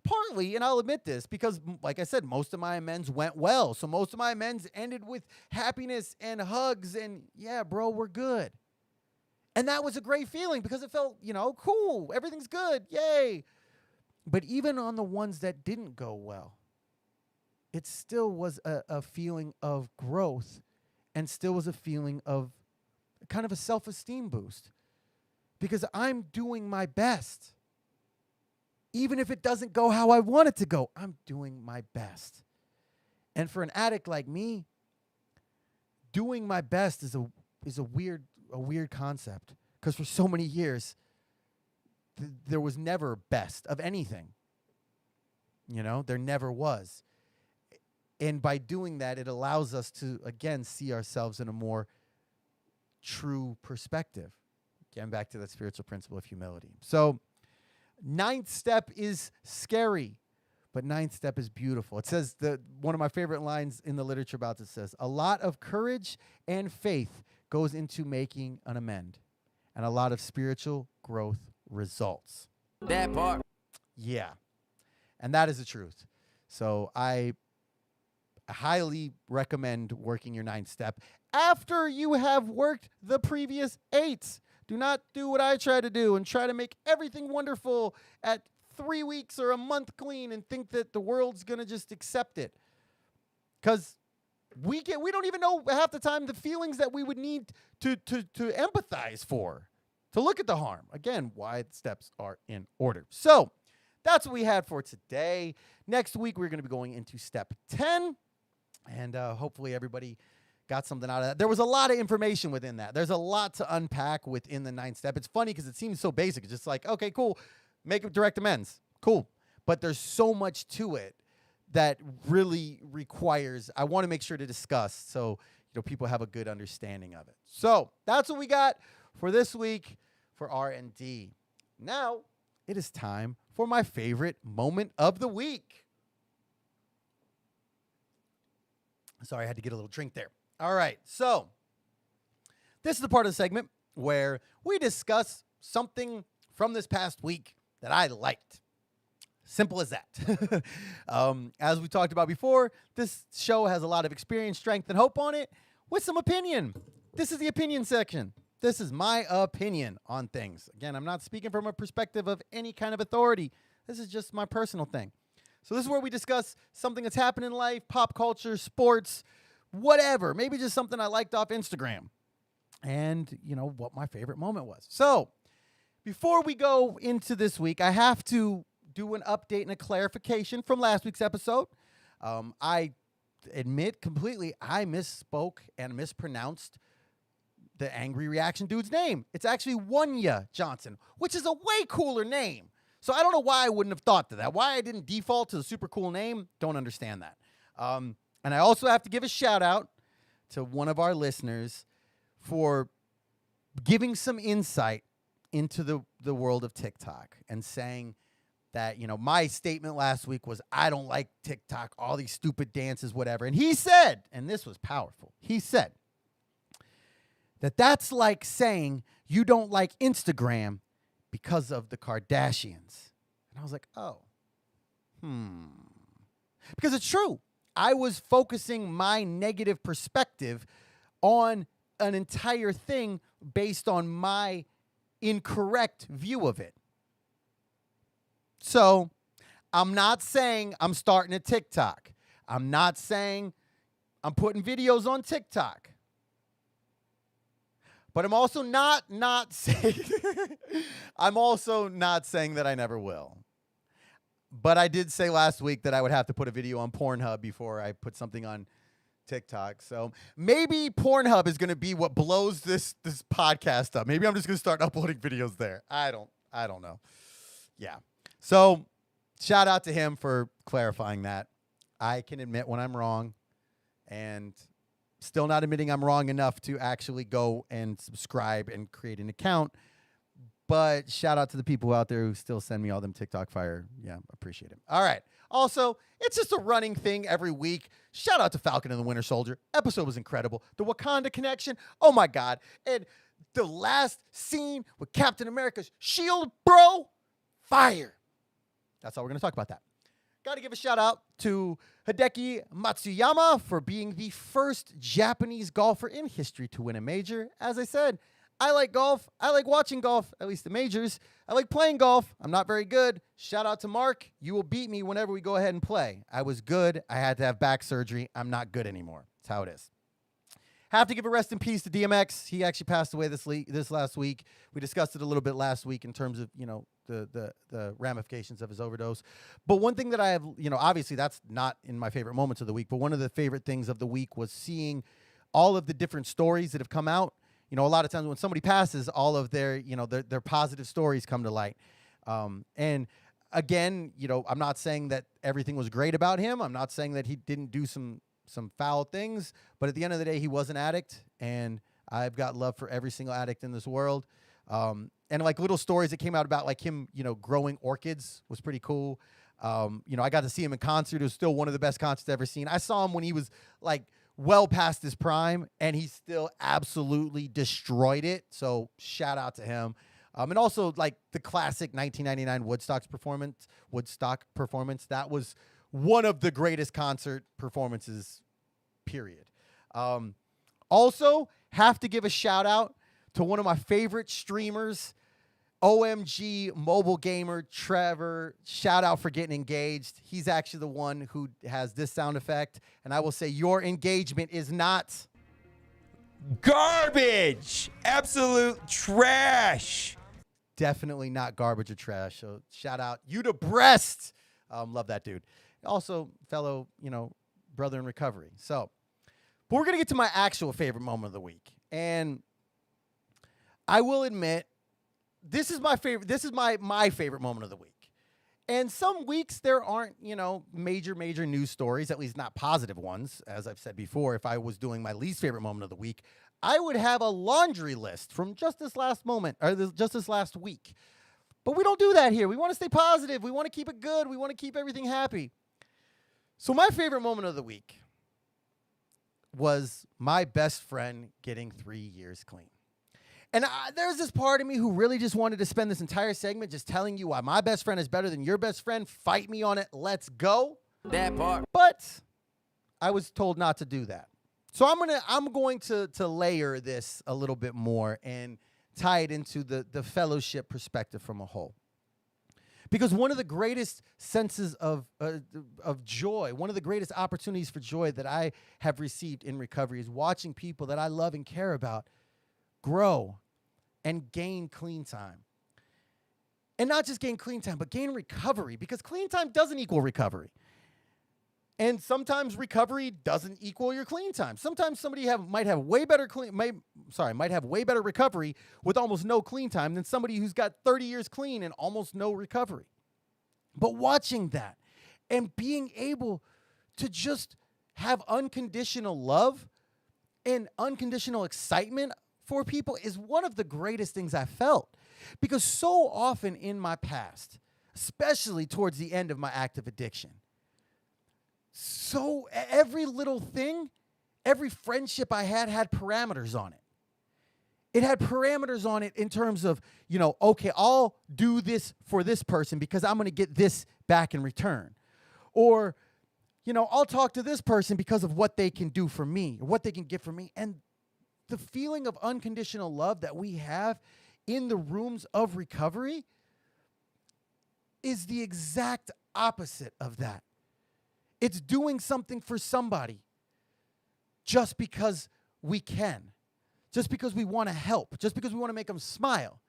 Partly, and I'll admit this, because like I said, most of my amends went well. So most of my amends ended with happiness and hugs and, yeah, bro, we're good. And that was a great feeling because it felt, you know, cool. Everything's good. Yay. But even on the ones that didn't go well, it still was a feeling of growth and still was a feeling of kind of a self-esteem boost because I'm doing my best. Even if it doesn't go how I want it to go, I'm doing my best. And for an addict like me, doing my best is a weird concept because for so many years, there was never best of anything. You know, there never was. And by doing that, it allows us to, again, see ourselves in a more true perspective. Getting back to that spiritual principle of humility. So, 9th step is scary, but 9th step is beautiful. It says, one of my favorite lines in the literature about this says, a lot of courage and faith goes into making an amend, and a lot of spiritual growth results. That part. Yeah, and that is the truth. So I highly recommend working your 9th step after you have worked the previous 8. Do not do what I try to do and try to make everything wonderful at 3 weeks or a month clean and think that the world's going to just accept it. Because we don't even know half the time the feelings that we would need to empathize for, to look at the harm. Again, why steps are in order. So that's what we had for today. Next week, we're going to be going into step 10. And hopefully everybody got something out of that. There was a lot of information within that. There's a lot to unpack within the 9th step. It's funny because it seems so basic. It's just like, okay, cool. Make a direct amends. Cool. But there's so much to it that really requires, I want to make sure to discuss so people have a good understanding of it. So that's what we got for this week for R&D. Now it is time for my favorite moment of the week. Sorry, I had to get a little drink there. All right, so this is the part of the segment where we discuss something from this past week that I liked. Simple as that. As we talked about before, this show has a lot of experience, strength, and hope on it with some opinion. This is the opinion section. This is my opinion on things. Again, I'm not speaking from a perspective of any kind of authority. This is just my personal thing. So this is where we discuss something that's happened in life, pop culture, sports, whatever. Maybe just something I liked off Instagram. And, what my favorite moment was. So before we go into this week, I have to do an update and a clarification from last week's episode. I admit completely I misspoke and mispronounced the Angry Reaction dude's name. It's actually Wanya Johnson, which is a way cooler name. So I don't know why I wouldn't have thought to that. Why I didn't default to the super cool name, don't understand that. And I also have to give a shout out to one of our listeners for giving some insight into the world of TikTok and saying that, my statement last week was, I don't like TikTok, all these stupid dances, whatever. And he said, and this was powerful, he said that's like saying you don't like Instagram because of the Kardashians. And I was like, oh, because it's true. I was focusing my negative perspective on an entire thing based on my incorrect view of it. So I'm not saying I'm starting a TikTok. I'm not saying I'm putting videos on TikTok. But I'm also not saying I'm also not saying that I never will. But I did say last week that I would have to put a video on Pornhub before I put something on TikTok. So maybe Pornhub is going to be what blows this podcast up. Maybe I'm just going to start uploading videos there. I don't know. Yeah. So shout out to him for clarifying that. I can admit when I'm wrong, and still not admitting I'm wrong enough to actually go and subscribe and create an account. But shout out to the people out there who still send me all them TikTok fire. Yeah, appreciate it. All right. Also, it's just a running thing every week. Shout out to Falcon and the Winter Soldier. Episode was incredible. The Wakanda connection. Oh, my God. And the last scene with Captain America's shield, bro. Fire. That's all we're going to talk about that. Got to give a shout out to Hideki Matsuyama for being the first Japanese golfer in history to win a major. As I said, I like golf. I like watching golf, at least the majors. I like playing golf. I'm not very good. Shout out to Mark. You will beat me whenever we go ahead and play. I was good. I had to have back surgery. I'm not good anymore. That's how it is. Have to give a rest in peace to DMX. He actually passed away this last week. We discussed it a little bit last week in terms of, the ramifications of his overdose. But one thing that I have, obviously that's not in my favorite moments of the week, but one of the favorite things of the week was seeing all of the different stories that have come out. A lot of times when somebody passes, all of their positive stories come to light. And again, I'm not saying that everything was great about him. I'm not saying that he didn't do some foul things, but at the end of the day, he was an addict, and I've got love for every single addict in this world. And like little stories that came out about like him, growing orchids was pretty cool. I got to see him in concert. It was still one of the best concerts I've ever seen. I saw him when he was like well past his prime, and he still absolutely destroyed it. So shout out to him. And also like the classic 1999 Woodstock performance. That was one of the greatest concert performances, period. Also have to give a shout out to one of my favorite streamers, OMG mobile gamer Trevor. Shout out for getting engaged. He's actually the one who has this sound effect. And I will say your engagement is not garbage. Absolute trash. definitely not garbage or trash. So shout out you to Breast. Love that dude. Also fellow, brother in recovery. So, but we're going to get to my actual favorite moment of the week. And I will admit, this is my favorite. This is my favorite moment of the week. And some weeks there aren't, major news stories, at least not positive ones. As I've said before, if I was doing my least favorite moment of the week, I would have a laundry list from just this last moment or just this last week. But we don't do that here. We want to stay positive. We want to keep it good. We want to keep everything happy. So my favorite moment of the week was my best friend getting 3 years clean. And there's this part of me who really just wanted to spend this entire segment just telling you why my best friend is better than your best friend. Fight me on it. Let's go. That part. But I was told not to do that. So I'm going to layer this a little bit more and tie it into the fellowship perspective from a whole. Because one of the greatest senses of joy, one of the greatest opportunities for joy that I have received in recovery is watching people that I love and care about grow and gain clean time. And not just gain clean time, but gain recovery, because clean time doesn't equal recovery. And sometimes recovery doesn't equal your clean time. Sometimes somebody might have way better recovery with almost no clean time than somebody who's got 30 years clean and almost no recovery. But watching that and being able to just have unconditional love and unconditional excitement for people is one of the greatest things I felt. Because so often in my past, especially towards the end of my active addiction, so every little thing, every friendship I had parameters on it. It had parameters on it in terms of, okay, I'll do this for this person because I'm going to get this back in return. Or, I'll talk to this person because of what they can do for me or what they can get for me. And the feeling of unconditional love that we have in the rooms of recovery is the exact opposite of that. It's doing something for somebody just because we can, just because we want to help, just because we want to make them smile.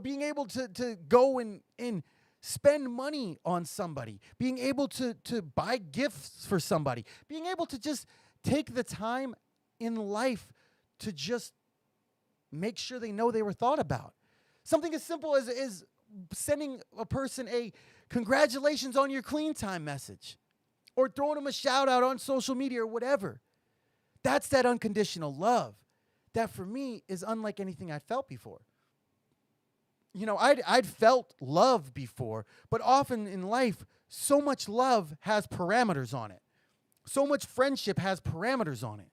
Being able to go and spend money on somebody, being able to buy gifts for somebody, being able to just take the time in life to just make sure they know they were thought about. Something as simple as sending a person a congratulations on your clean time message or throwing them a shout out on social media or whatever. That's that unconditional love that for me is unlike anything I felt before. I'd felt love before, but often in life, so much love has parameters on it. So much friendship has parameters on it.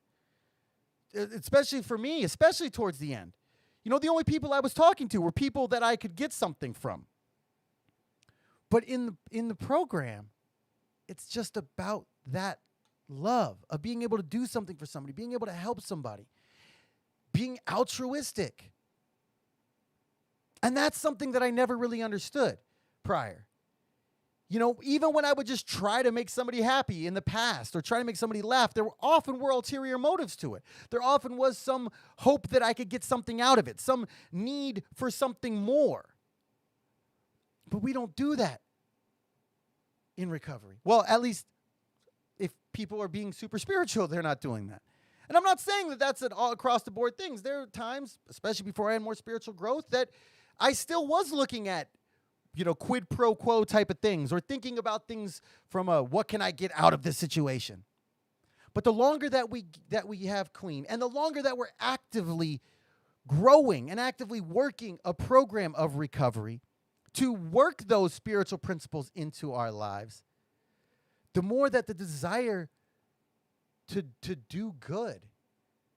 Especially for me, especially towards the end. The only people I was talking to were people that I could get something from. But in the program, it's just about that love of being able to do something for somebody, being able to help somebody, being altruistic. And that's something that I never really understood prior. Even when I would just try to make somebody happy in the past or try to make somebody laugh, there often were ulterior motives to it. There often was some hope that I could get something out of it, some need for something more. But we don't do that in recovery. Well, at least if people are being super spiritual, they're not doing that. And I'm not saying that that's an all across the board things. There are times, especially before I had more spiritual growth, that I still was looking at quid pro quo type of things or thinking about things from a what can I get out of this situation. But the longer that we have clean and the longer that we're actively growing and actively working a program of recovery to work those spiritual principles into our lives, the more that the desire to do good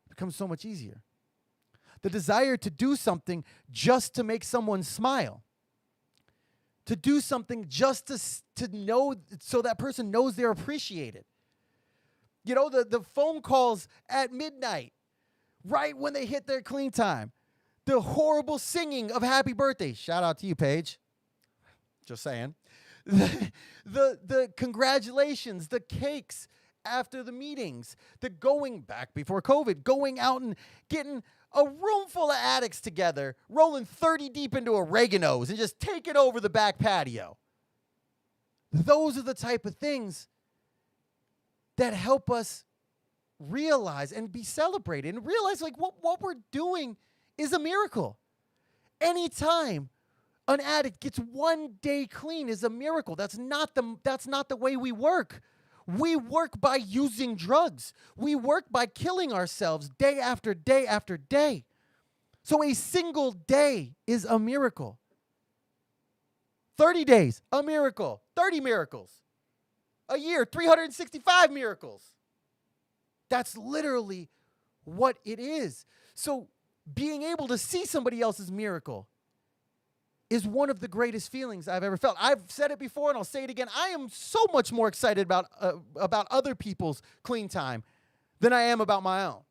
becomes so much easier. The desire to do something just to make someone smile. To do something just to know so that person knows they're appreciated. The phone calls at midnight, right when they hit their clean time. The horrible singing of happy birthday. Shout out to you, Paige. Just saying. The congratulations, the cakes after the meetings, the going back before COVID, going out and getting a room full of addicts together, rolling 30 deep into oreganos and just taking over the back patio. Those are the type of things that help us realize and be celebrated and realize like what we're doing is a miracle. Anytime an addict gets one day clean is a miracle. That's not the way we work. We work by using drugs. We work by killing ourselves day after day after day. So a single day is a miracle. 30 days, a miracle. 30 miracles. A year, 365 miracles. That's literally what it is. So being able to see somebody else's miracle is one of the greatest feelings I've ever felt. I've said it before and I'll say it again. I am so much more excited about other people's clean time than I am about my own.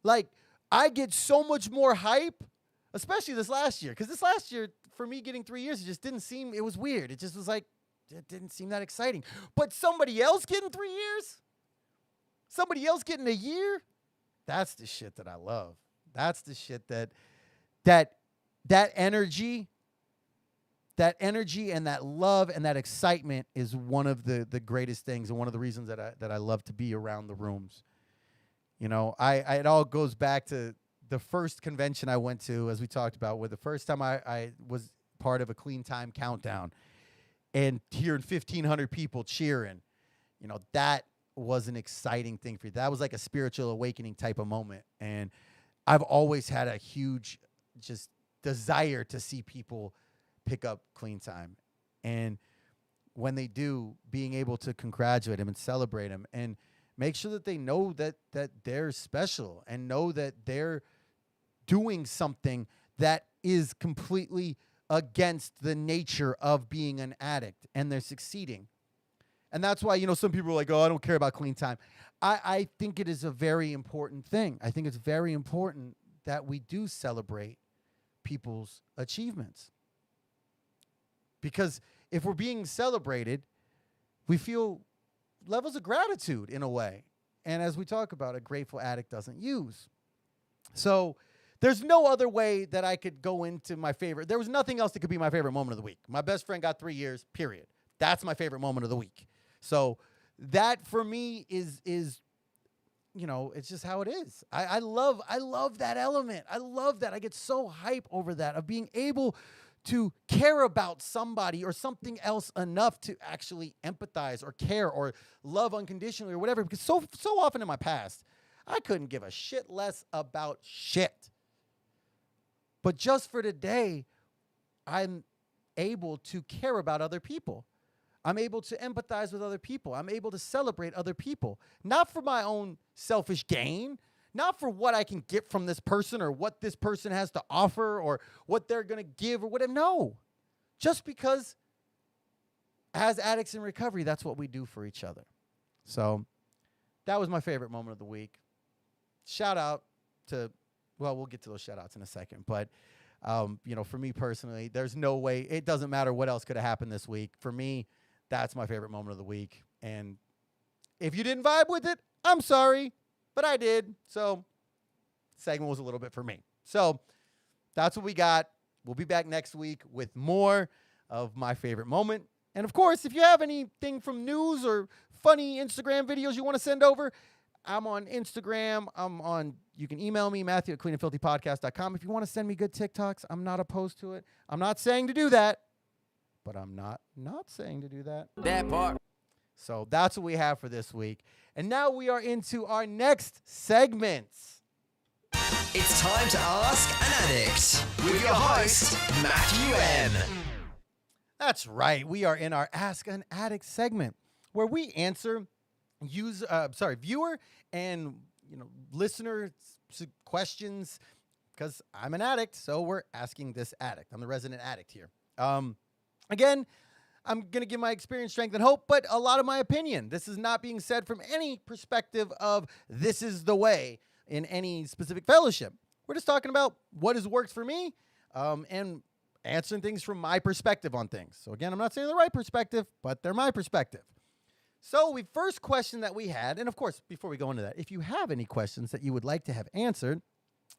Like, I get so much more hype, especially this last year. Because this last year, for me getting 3 years, it just didn't seem, it was weird. It just was like, it didn't seem that exciting. But somebody else getting 3 years? Somebody else getting a year? That's the shit that I love. That's the shit that energy and that love and that excitement is one of the greatest things and one of the reasons that I love to be around the rooms. You know, it all goes back to the first convention I went to, as we talked about, where the first time I was part of a clean time countdown and hearing 1,500 people cheering, you know, that was an exciting thing for you. That was like a spiritual awakening type of moment. And I've always had a huge just desire to see people pick up clean time. And when they do, being able to congratulate them and celebrate them and make sure that they know that they're special and know that they're doing something that is completely against the nature of being an addict, and they're succeeding. And that's why, you know, some people are like, oh, I don't care about clean time. I think it is a very important thing. I think it's very important that we do celebrate people's achievements. Because if we're being celebrated, we feel levels of gratitude in a way. And as we talk about, a grateful addict doesn't use. So there's no other way that I could go into my favorite. There was nothing else that could be my favorite moment of the week. My best friend got 3 years, period. That's my favorite moment of the week. So that for me is you know, it's just how it is. I love that element. I love that. I get so hype over that, of being able to care about somebody or something else enough to actually empathize or care or love unconditionally or whatever. Because so often in my past, I couldn't give a shit less about shit. But just for today, I'm able to care about other people. I'm able to empathize with other people. I'm able to celebrate other people. Not for my own selfish gain, not for what I can get from this person or what this person has to offer or what they're going to give or whatever. No. Just because as addicts in recovery, that's what we do for each other. So that was my favorite moment of the week. Shout out to, well, we'll get to those shout outs in a second. But, you know, for me personally, there's no way, it doesn't matter what else could have happened this week. For me, that's my favorite moment of the week. And if you didn't vibe with it, I'm sorry, but I did. So segment was a little bit for me. So that's what we got. We'll be back next week with more of my favorite moment. And of course, if you have anything from news or funny Instagram videos you want to send over, I'm on Instagram. You can email me, Matthew at CleanAndFilthyPodcast.com. If you want to send me good TikToks, I'm not opposed to it. I'm not saying to do that, but I'm not saying to do that. That part. So that's what we have for this week. And now we are into our next segments. It's time to Ask an Addict with your host, Matthew M. That's right. We are in our Ask an Addict segment where we answer viewer and listener questions, because I'm an addict, so we're asking this addict. I'm the resident addict here. Again, I'm going to give my experience, strength, and hope, but a lot of my opinion. This is not being said from any perspective of this is the way in any specific fellowship. We're just talking about what has worked for me and answering things from my perspective on things. So again, I'm not saying the right perspective, but they're my perspective. So the first question that we had, and of course, before we go into that, if you have any questions that you would like to have answered,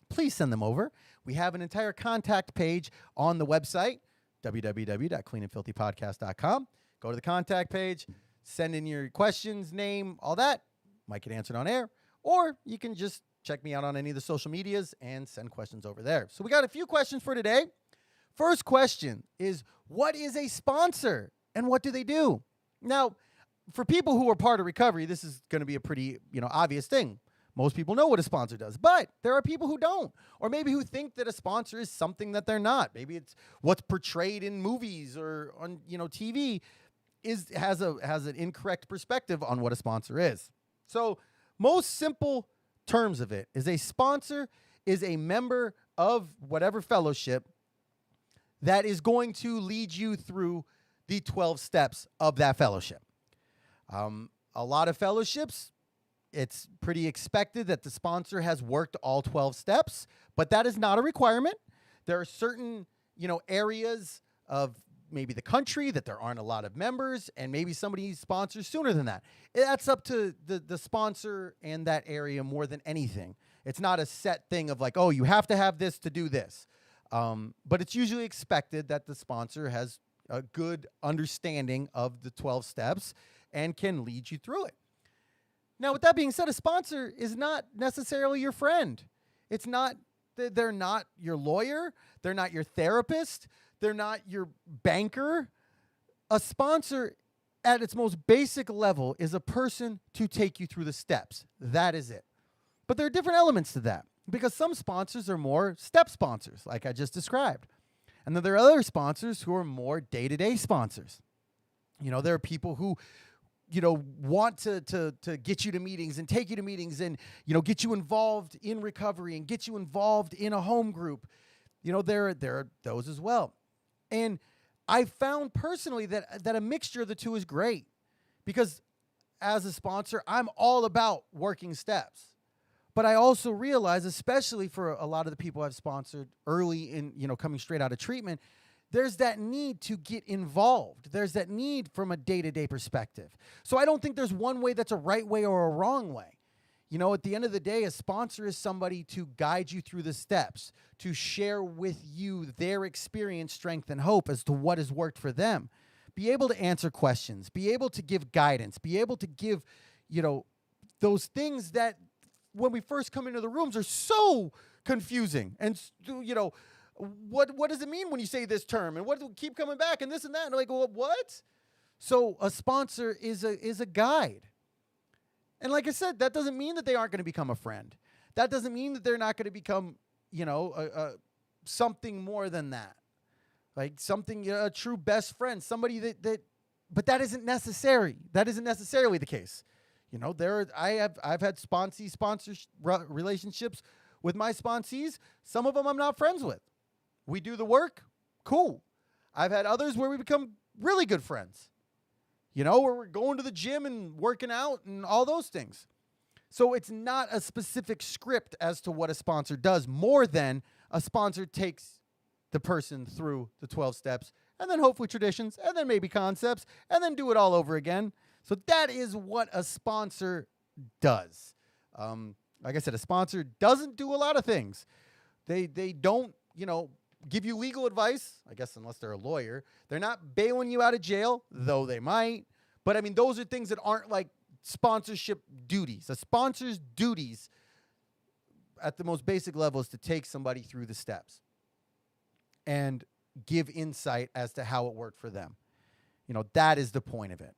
please send them over. We have an entire contact page on the website, www.cleanandfilthypodcast.com. Go to the contact page, send in your questions, name, all that. Might get answered on air. Or you can just check me out on any of the social medias and send questions over there. So we got a few questions for today. First question is, what is a sponsor and what do they do? Now, for people who are part of recovery, this is going to be a pretty, obvious thing. Most people know what a sponsor does, but there are people who don't, or maybe who think that a sponsor is something that they're not. Maybe it's what's portrayed in movies or on, TV has an incorrect perspective on what a sponsor is. So most simple terms of it is a sponsor is a member of whatever fellowship that is going to lead you through the 12 steps of that fellowship. A lot of fellowships, it's pretty expected that the sponsor has worked all 12 steps, but that is not a requirement. There are certain, areas of maybe the country that there aren't a lot of members, and maybe somebody sponsors sooner than that. That's up to the sponsor and that area more than anything. It's not a set thing of like, oh, you have to have this to do this. But it's usually expected that the sponsor has a good understanding of the 12 steps and can lead you through it. Now, with that being said, a sponsor is not necessarily your friend. It's not, they're not your lawyer. They're not your therapist. They're not your banker. A sponsor, at its most basic level, is a person to take you through the steps. That is it. But there are different elements to that, because some sponsors are more step sponsors, like I just described. And then there are other sponsors who are more day-to-day sponsors. There are people who want to get you to meetings and take you to meetings and, get you involved in recovery and get you involved in a home group. There are those as well. And I found personally that a mixture of the two is great, because as a sponsor, I'm all about working steps. But I also realize, especially for a lot of the people I've sponsored early in, coming straight out of treatment, there's that need to get involved. There's that need from a day-to-day perspective. So I don't think there's one way that's a right way or a wrong way. At the end of the day, a sponsor is somebody to guide you through the steps, to share with you their experience, strength, and hope as to what has worked for them. Be able to answer questions, be able to give guidance, be able to give, those things that when we first come into the rooms are so confusing. And, what does it mean when you say this term? And what do we keep coming back and this and that? And like, well, what? So a sponsor is a guide. And like I said, that doesn't mean that they aren't going to become a friend. That doesn't mean that they're not going to become, something more than that. Like something, a true best friend, somebody but that isn't necessary. That isn't necessarily the case. I've had sponsor relationships with my sponsees. Some of them I'm not friends with. We do the work, cool. I've had others where we become really good friends. Where we're going to the gym and working out and all those things. So it's not a specific script as to what a sponsor does, more than a sponsor takes the person through the 12 steps, and then hopefully traditions, and then maybe concepts, and then do it all over again. So that is what a sponsor does. Like I said, a sponsor doesn't do a lot of things. They don't, give you legal advice, I guess, unless they're a lawyer. They're not bailing you out of jail, though they might. But, I mean, those are things that aren't like sponsorship duties. A sponsor's duties at the most basic level is to take somebody through the steps and give insight as to how it worked for them. That is the point of it.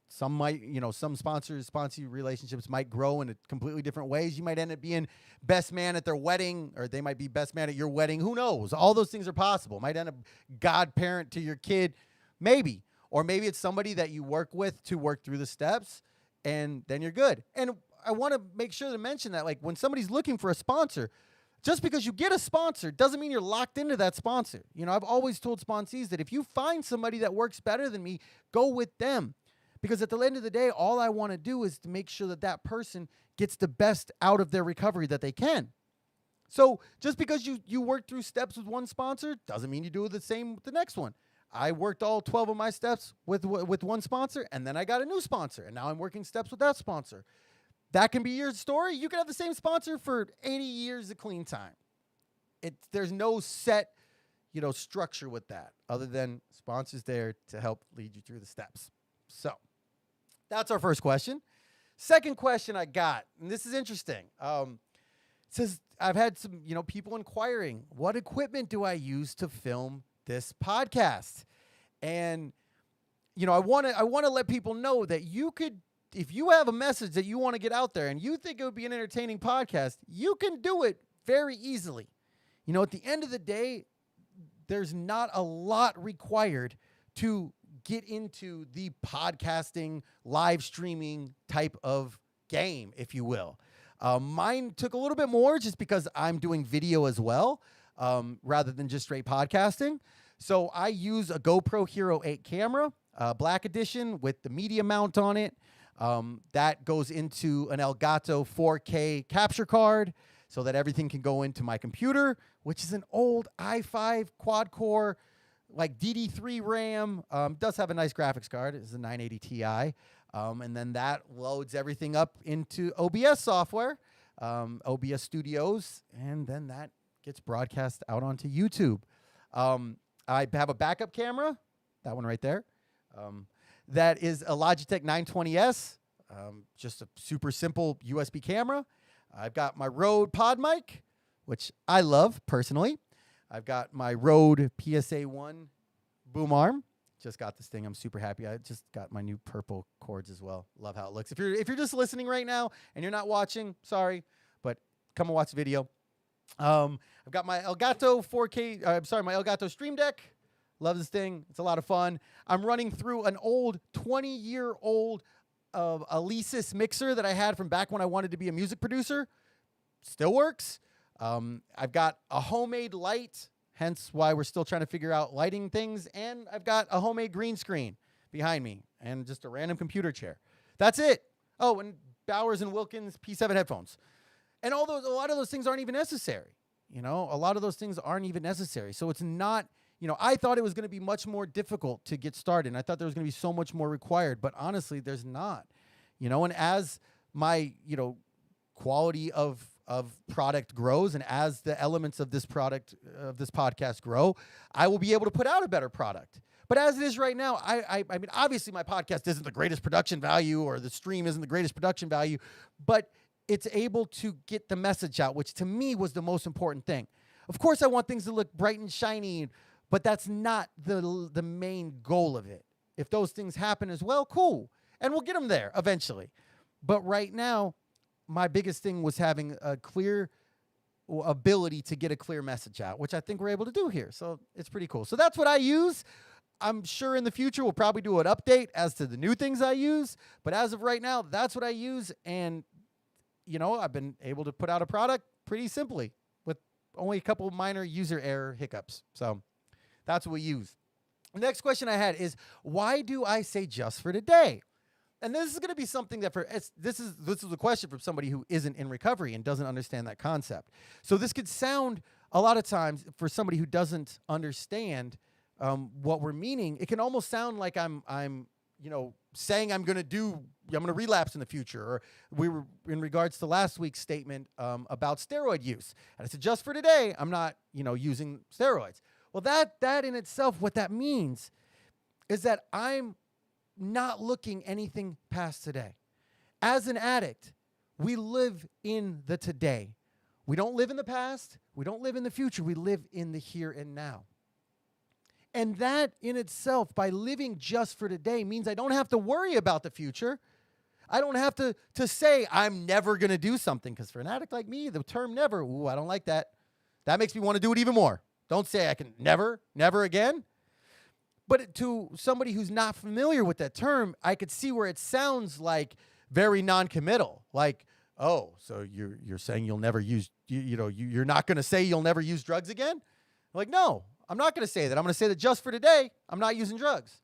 Some might, some sponsor relationships might grow in completely different ways. You might end up being best man at their wedding, or they might be best man at your wedding. Who knows? All those things are possible. Might end up godparent to your kid, maybe. Or maybe it's somebody that you work with to work through the steps, and then you're good. And I want to make sure to mention that, like, when somebody's looking for a sponsor, just because you get a sponsor doesn't mean you're locked into that sponsor. I've always told sponsees that if you find somebody that works better than me, go with them. Because at the end of the day, all I want to do is to make sure that that person gets the best out of their recovery that they can. So just because you work through steps with one sponsor doesn't mean you do the same with the next one. I worked all 12 of my steps with one sponsor, and then I got a new sponsor, and now I'm working steps with that sponsor. That can be your story. You can have the same sponsor for 80 years of clean time. There's no set, structure with that other than sponsors there to help lead you through the steps. So that's our first question. Second question I got, and this is interesting. It says, I've had some, people inquiring, what equipment do I use to film this podcast? And, I want to let people know that you could, if you have a message that you want to get out there and you think it would be an entertaining podcast, you can do it very easily. At the end of the day, there's not a lot required to get into the podcasting, live streaming type of game, if you will. Mine took a little bit more just because I'm doing video as well, rather than just straight podcasting. So I use a GoPro Hero 8 camera, Black Edition with the media mount on it. That goes into an Elgato 4K capture card so that everything can go into my computer, which is an old i5 quad-core, like DD3 RAM. Does have a nice graphics card. It's a 980 Ti. And then that loads everything up into OBS software, OBS Studios, and then that gets broadcast out onto YouTube. I have a backup camera, that one right there. That is a Logitech 920S, just a super simple USB camera. I've got my Rode Pod mic, which I love personally. I've got my Rode PSA-1 boom arm. Just got this thing. I'm super happy. I just got my new purple cords as well. Love how it looks. If you're just listening right now and you're not watching, sorry, but come and watch the video. I've got my Elgato 4K. My Elgato Stream Deck. Love this thing. It's a lot of fun. I'm running through an old 20-year-old Alesis mixer that I had from back when I wanted to be a music producer. Still works. I've got a homemade light, hence why we're still trying to figure out lighting things. And I've got a homemade green screen behind me and just a random computer chair. That's it. Oh, and Bowers & Wilkins P7 headphones. And a lot of those things aren't even necessary. A lot of those things aren't even necessary. So it's not, I thought it was going to be much more difficult to get started. And I thought there was going to be so much more required, but honestly, there's not, and as my, quality of product grows and as the elements of this podcast grow, I will be able to put out a better product. But as it is right now, I mean, obviously my podcast isn't the greatest production value or the stream isn't the greatest production value, but it's able to get the message out, which to me was the most important thing. Of course, I want things to look bright and shiny, but that's not the main goal of it. If those things happen as well, cool. And we'll get them there eventually. But right now, my biggest thing was having a clear ability to get a clear message out, which I think we're able to do here. So it's pretty cool. So that's what I use. I'm sure in the future we'll probably do an update as to the new things I use. But as of right now, that's what I use. And, I've been able to put out a product pretty simply with only a couple of minor user error hiccups. So that's what we use. The next question I had is, why do I say just for today? And this is going to be something that this is a question from somebody who isn't in recovery and doesn't understand that concept. So this could sound a lot of times for somebody who doesn't understand what we're meaning. It can almost sound like I'm saying I'm going to relapse in the future. Or we were in regards to last week's statement about steroid use. And I said, just for today, I'm not using steroids. Well, that in itself, what that means is that I'm not looking anything past today. As an addict, we live in the today. We don't live in the past. We don't live in the future. We live in the here and now. And that in itself, by living just for today, means I don't have to worry about the future. I don't have to say I'm never going to do something. Because for an addict like me, the term never, ooh, I don't like that. That makes me want to do it even more. Don't say I can never again. But to somebody who's not familiar with that term, I could see where it sounds like very non-committal. Like, oh, so you're saying you'll never use, you're not going to say you'll never use drugs again? Like, no, I'm not going to say that. I'm going to say that just for today, I'm not using drugs.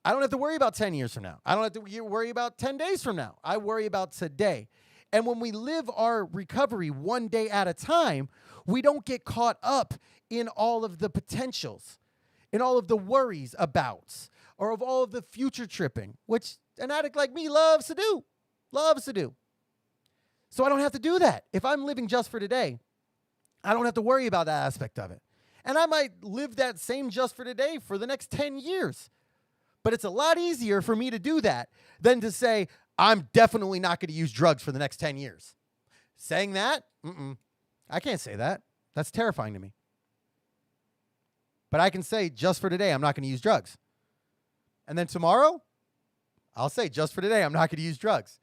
I don't have to worry about 10 years from now. I don't have to worry about 10 days from now. I worry about today. And when we live our recovery one day at a time, we don't get caught up in all of the potentials, in all of the worries about, or of all of the future tripping, which an addict like me loves to do. So I don't have to do that. If I'm living just for today, I don't have to worry about that aspect of it. And I might live that same just for today for the next 10 years. But it's a lot easier for me to do that than to say, I'm definitely not going to use drugs for the next 10 years. Saying that, I can't say that. That's terrifying to me. But I can say, just for today, I'm not going to use drugs. And then tomorrow, I'll say, just for today, I'm not going to use drugs.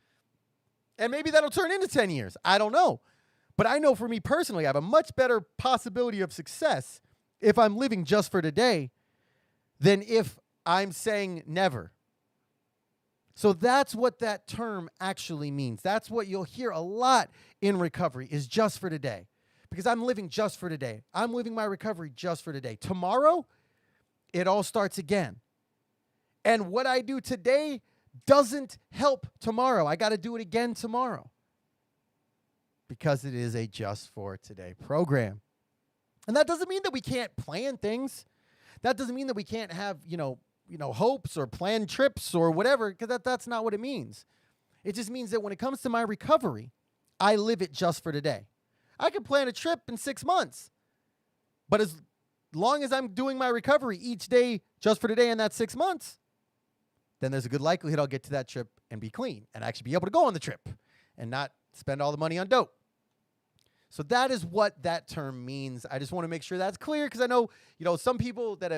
And maybe that'll turn into 10 years. I don't know. But I know for me personally, I have a much better possibility of success if I'm living just for today than if I'm saying never. So that's what that term actually means. That's what you'll hear a lot in recovery is just for today. Because I'm living just for today. I'm living my recovery just for today. Tomorrow, it all starts again. And what I do today doesn't help tomorrow. I got to do it again tomorrow. Because it is a just for today program. And that doesn't mean that we can't plan things. That doesn't mean that we can't have, hopes or plan trips or whatever, because that's not what it means. It just means that when it comes to my recovery, I live it just for today. I could plan a trip in 6 months, but as long as I'm doing my recovery each day just for today in that 6 months, then there's a good likelihood I'll get to that trip and be clean and actually be able to go on the trip and not spend all the money on dope. So that is what that term means. I just want to make sure that's clear because I know, some people that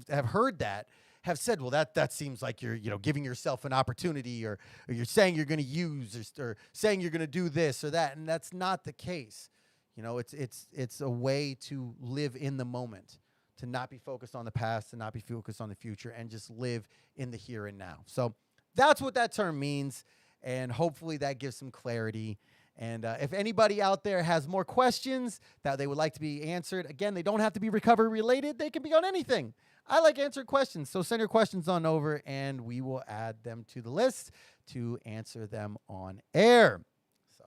have heard that have said, well, that seems like you're, giving yourself an opportunity or you're saying you're going to use or saying you're going to do this or that. And that's not the case. It's a way to live in the moment, to not be focused on the past, to not be focused on the future, and just live in the here and now. So that's what that term means. And hopefully that gives some clarity. And if anybody out there has more questions that they would like to be answered, again, they don't have to be recovery related. They can be on anything. I like answering questions. So send your questions on over and we will add them to the list to answer them on air. So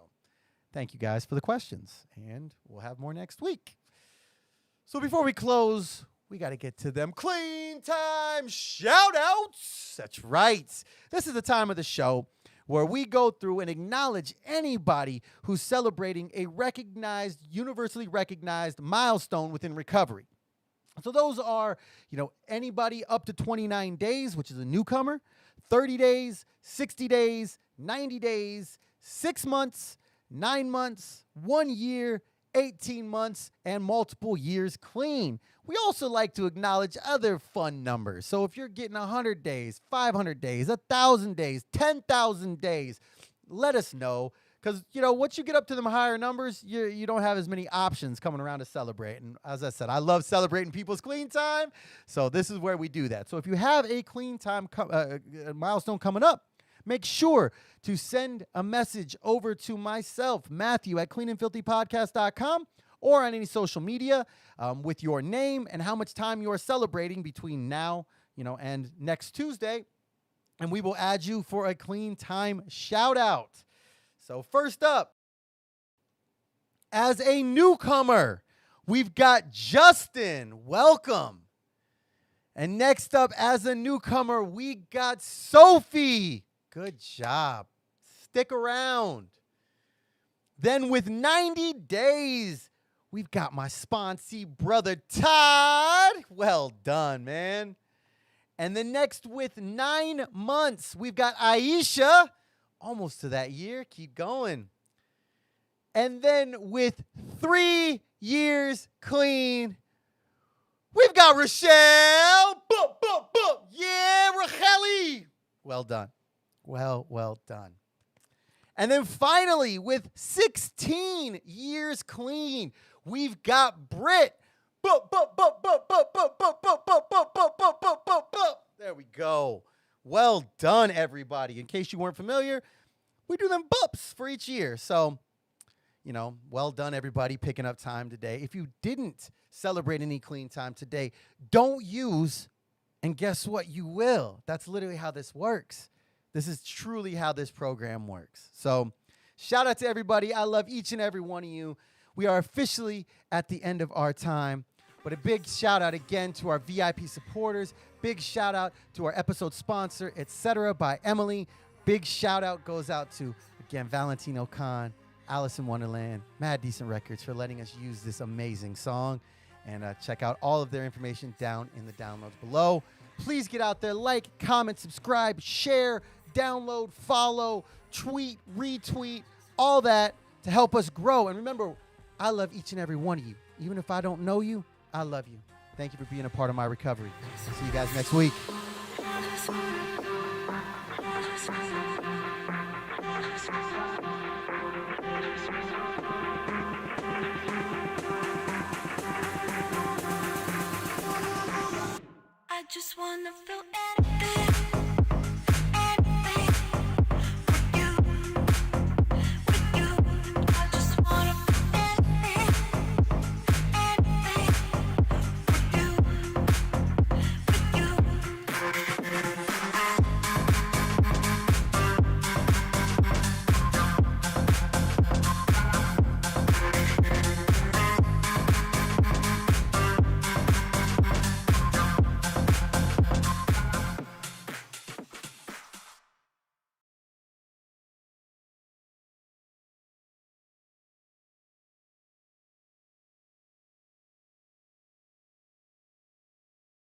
thank you guys for the questions. And we'll have more next week. So before we close, we got to get to them clean time shout outs. That's right. This is the time of the show where we go through and acknowledge anybody who's celebrating a universally recognized milestone within recovery. So those are, anybody up to 29 days, which is a newcomer, 30 days, 60 days, 90 days, 6 months, 9 months, 1 year, 18 months, and multiple years clean. We also like to acknowledge other fun numbers. So if you're getting 100 days, 500 days, 1,000 days, 10,000 days, let us know. Because, once you get up to them higher numbers, you don't have as many options coming around to celebrate. And as I said, I love celebrating people's clean time. So this is where we do that. So if you have a clean time milestone coming up, make sure to send a message over to myself, Matthew, at CleanAndFilthyPodcast.com or on any social media with your name and how much time you are celebrating between now, and next Tuesday. And we will add you for a clean time shout out. So first up, as a newcomer, we've got Justin. Welcome. And next up, as a newcomer, we got Sophie. Good job. Stick around. Then with 90 days, we've got my sponsee brother Todd. Well done, man. And then next with 9 months, we've got Aisha. Almost to that year. Keep going. And then with 3 years clean, we've got Rochelle. Yeah, Racheli. Well done. Well done. And then finally, with 16 years clean, we've got Britt. There we go. Well done, everybody. In case you weren't familiar, we do them bups for each year. So, well done, everybody, picking up time today. If you didn't celebrate any clean time today, don't use, and guess what? You will. That's literally how this works. This is truly how this program works. So Shout out to everybody. I love each and every one of you. We are officially at the end of our time. But a big shout out again to our VIP supporters. Big shout out to our episode sponsor, Etc. by Emily. Big shout out goes out to, again, Valentino Khan, Alice in Wonderland, Mad Decent Records for letting us use this amazing song. And check out all of their information down in the downloads below. Please get out there, like, comment, subscribe, share, download, follow, tweet, retweet, all that to help us grow. And remember, I love each and every one of you. Even if I don't know you, I love you. Thank you for being a part of my recovery. See you guys next week. I just wanna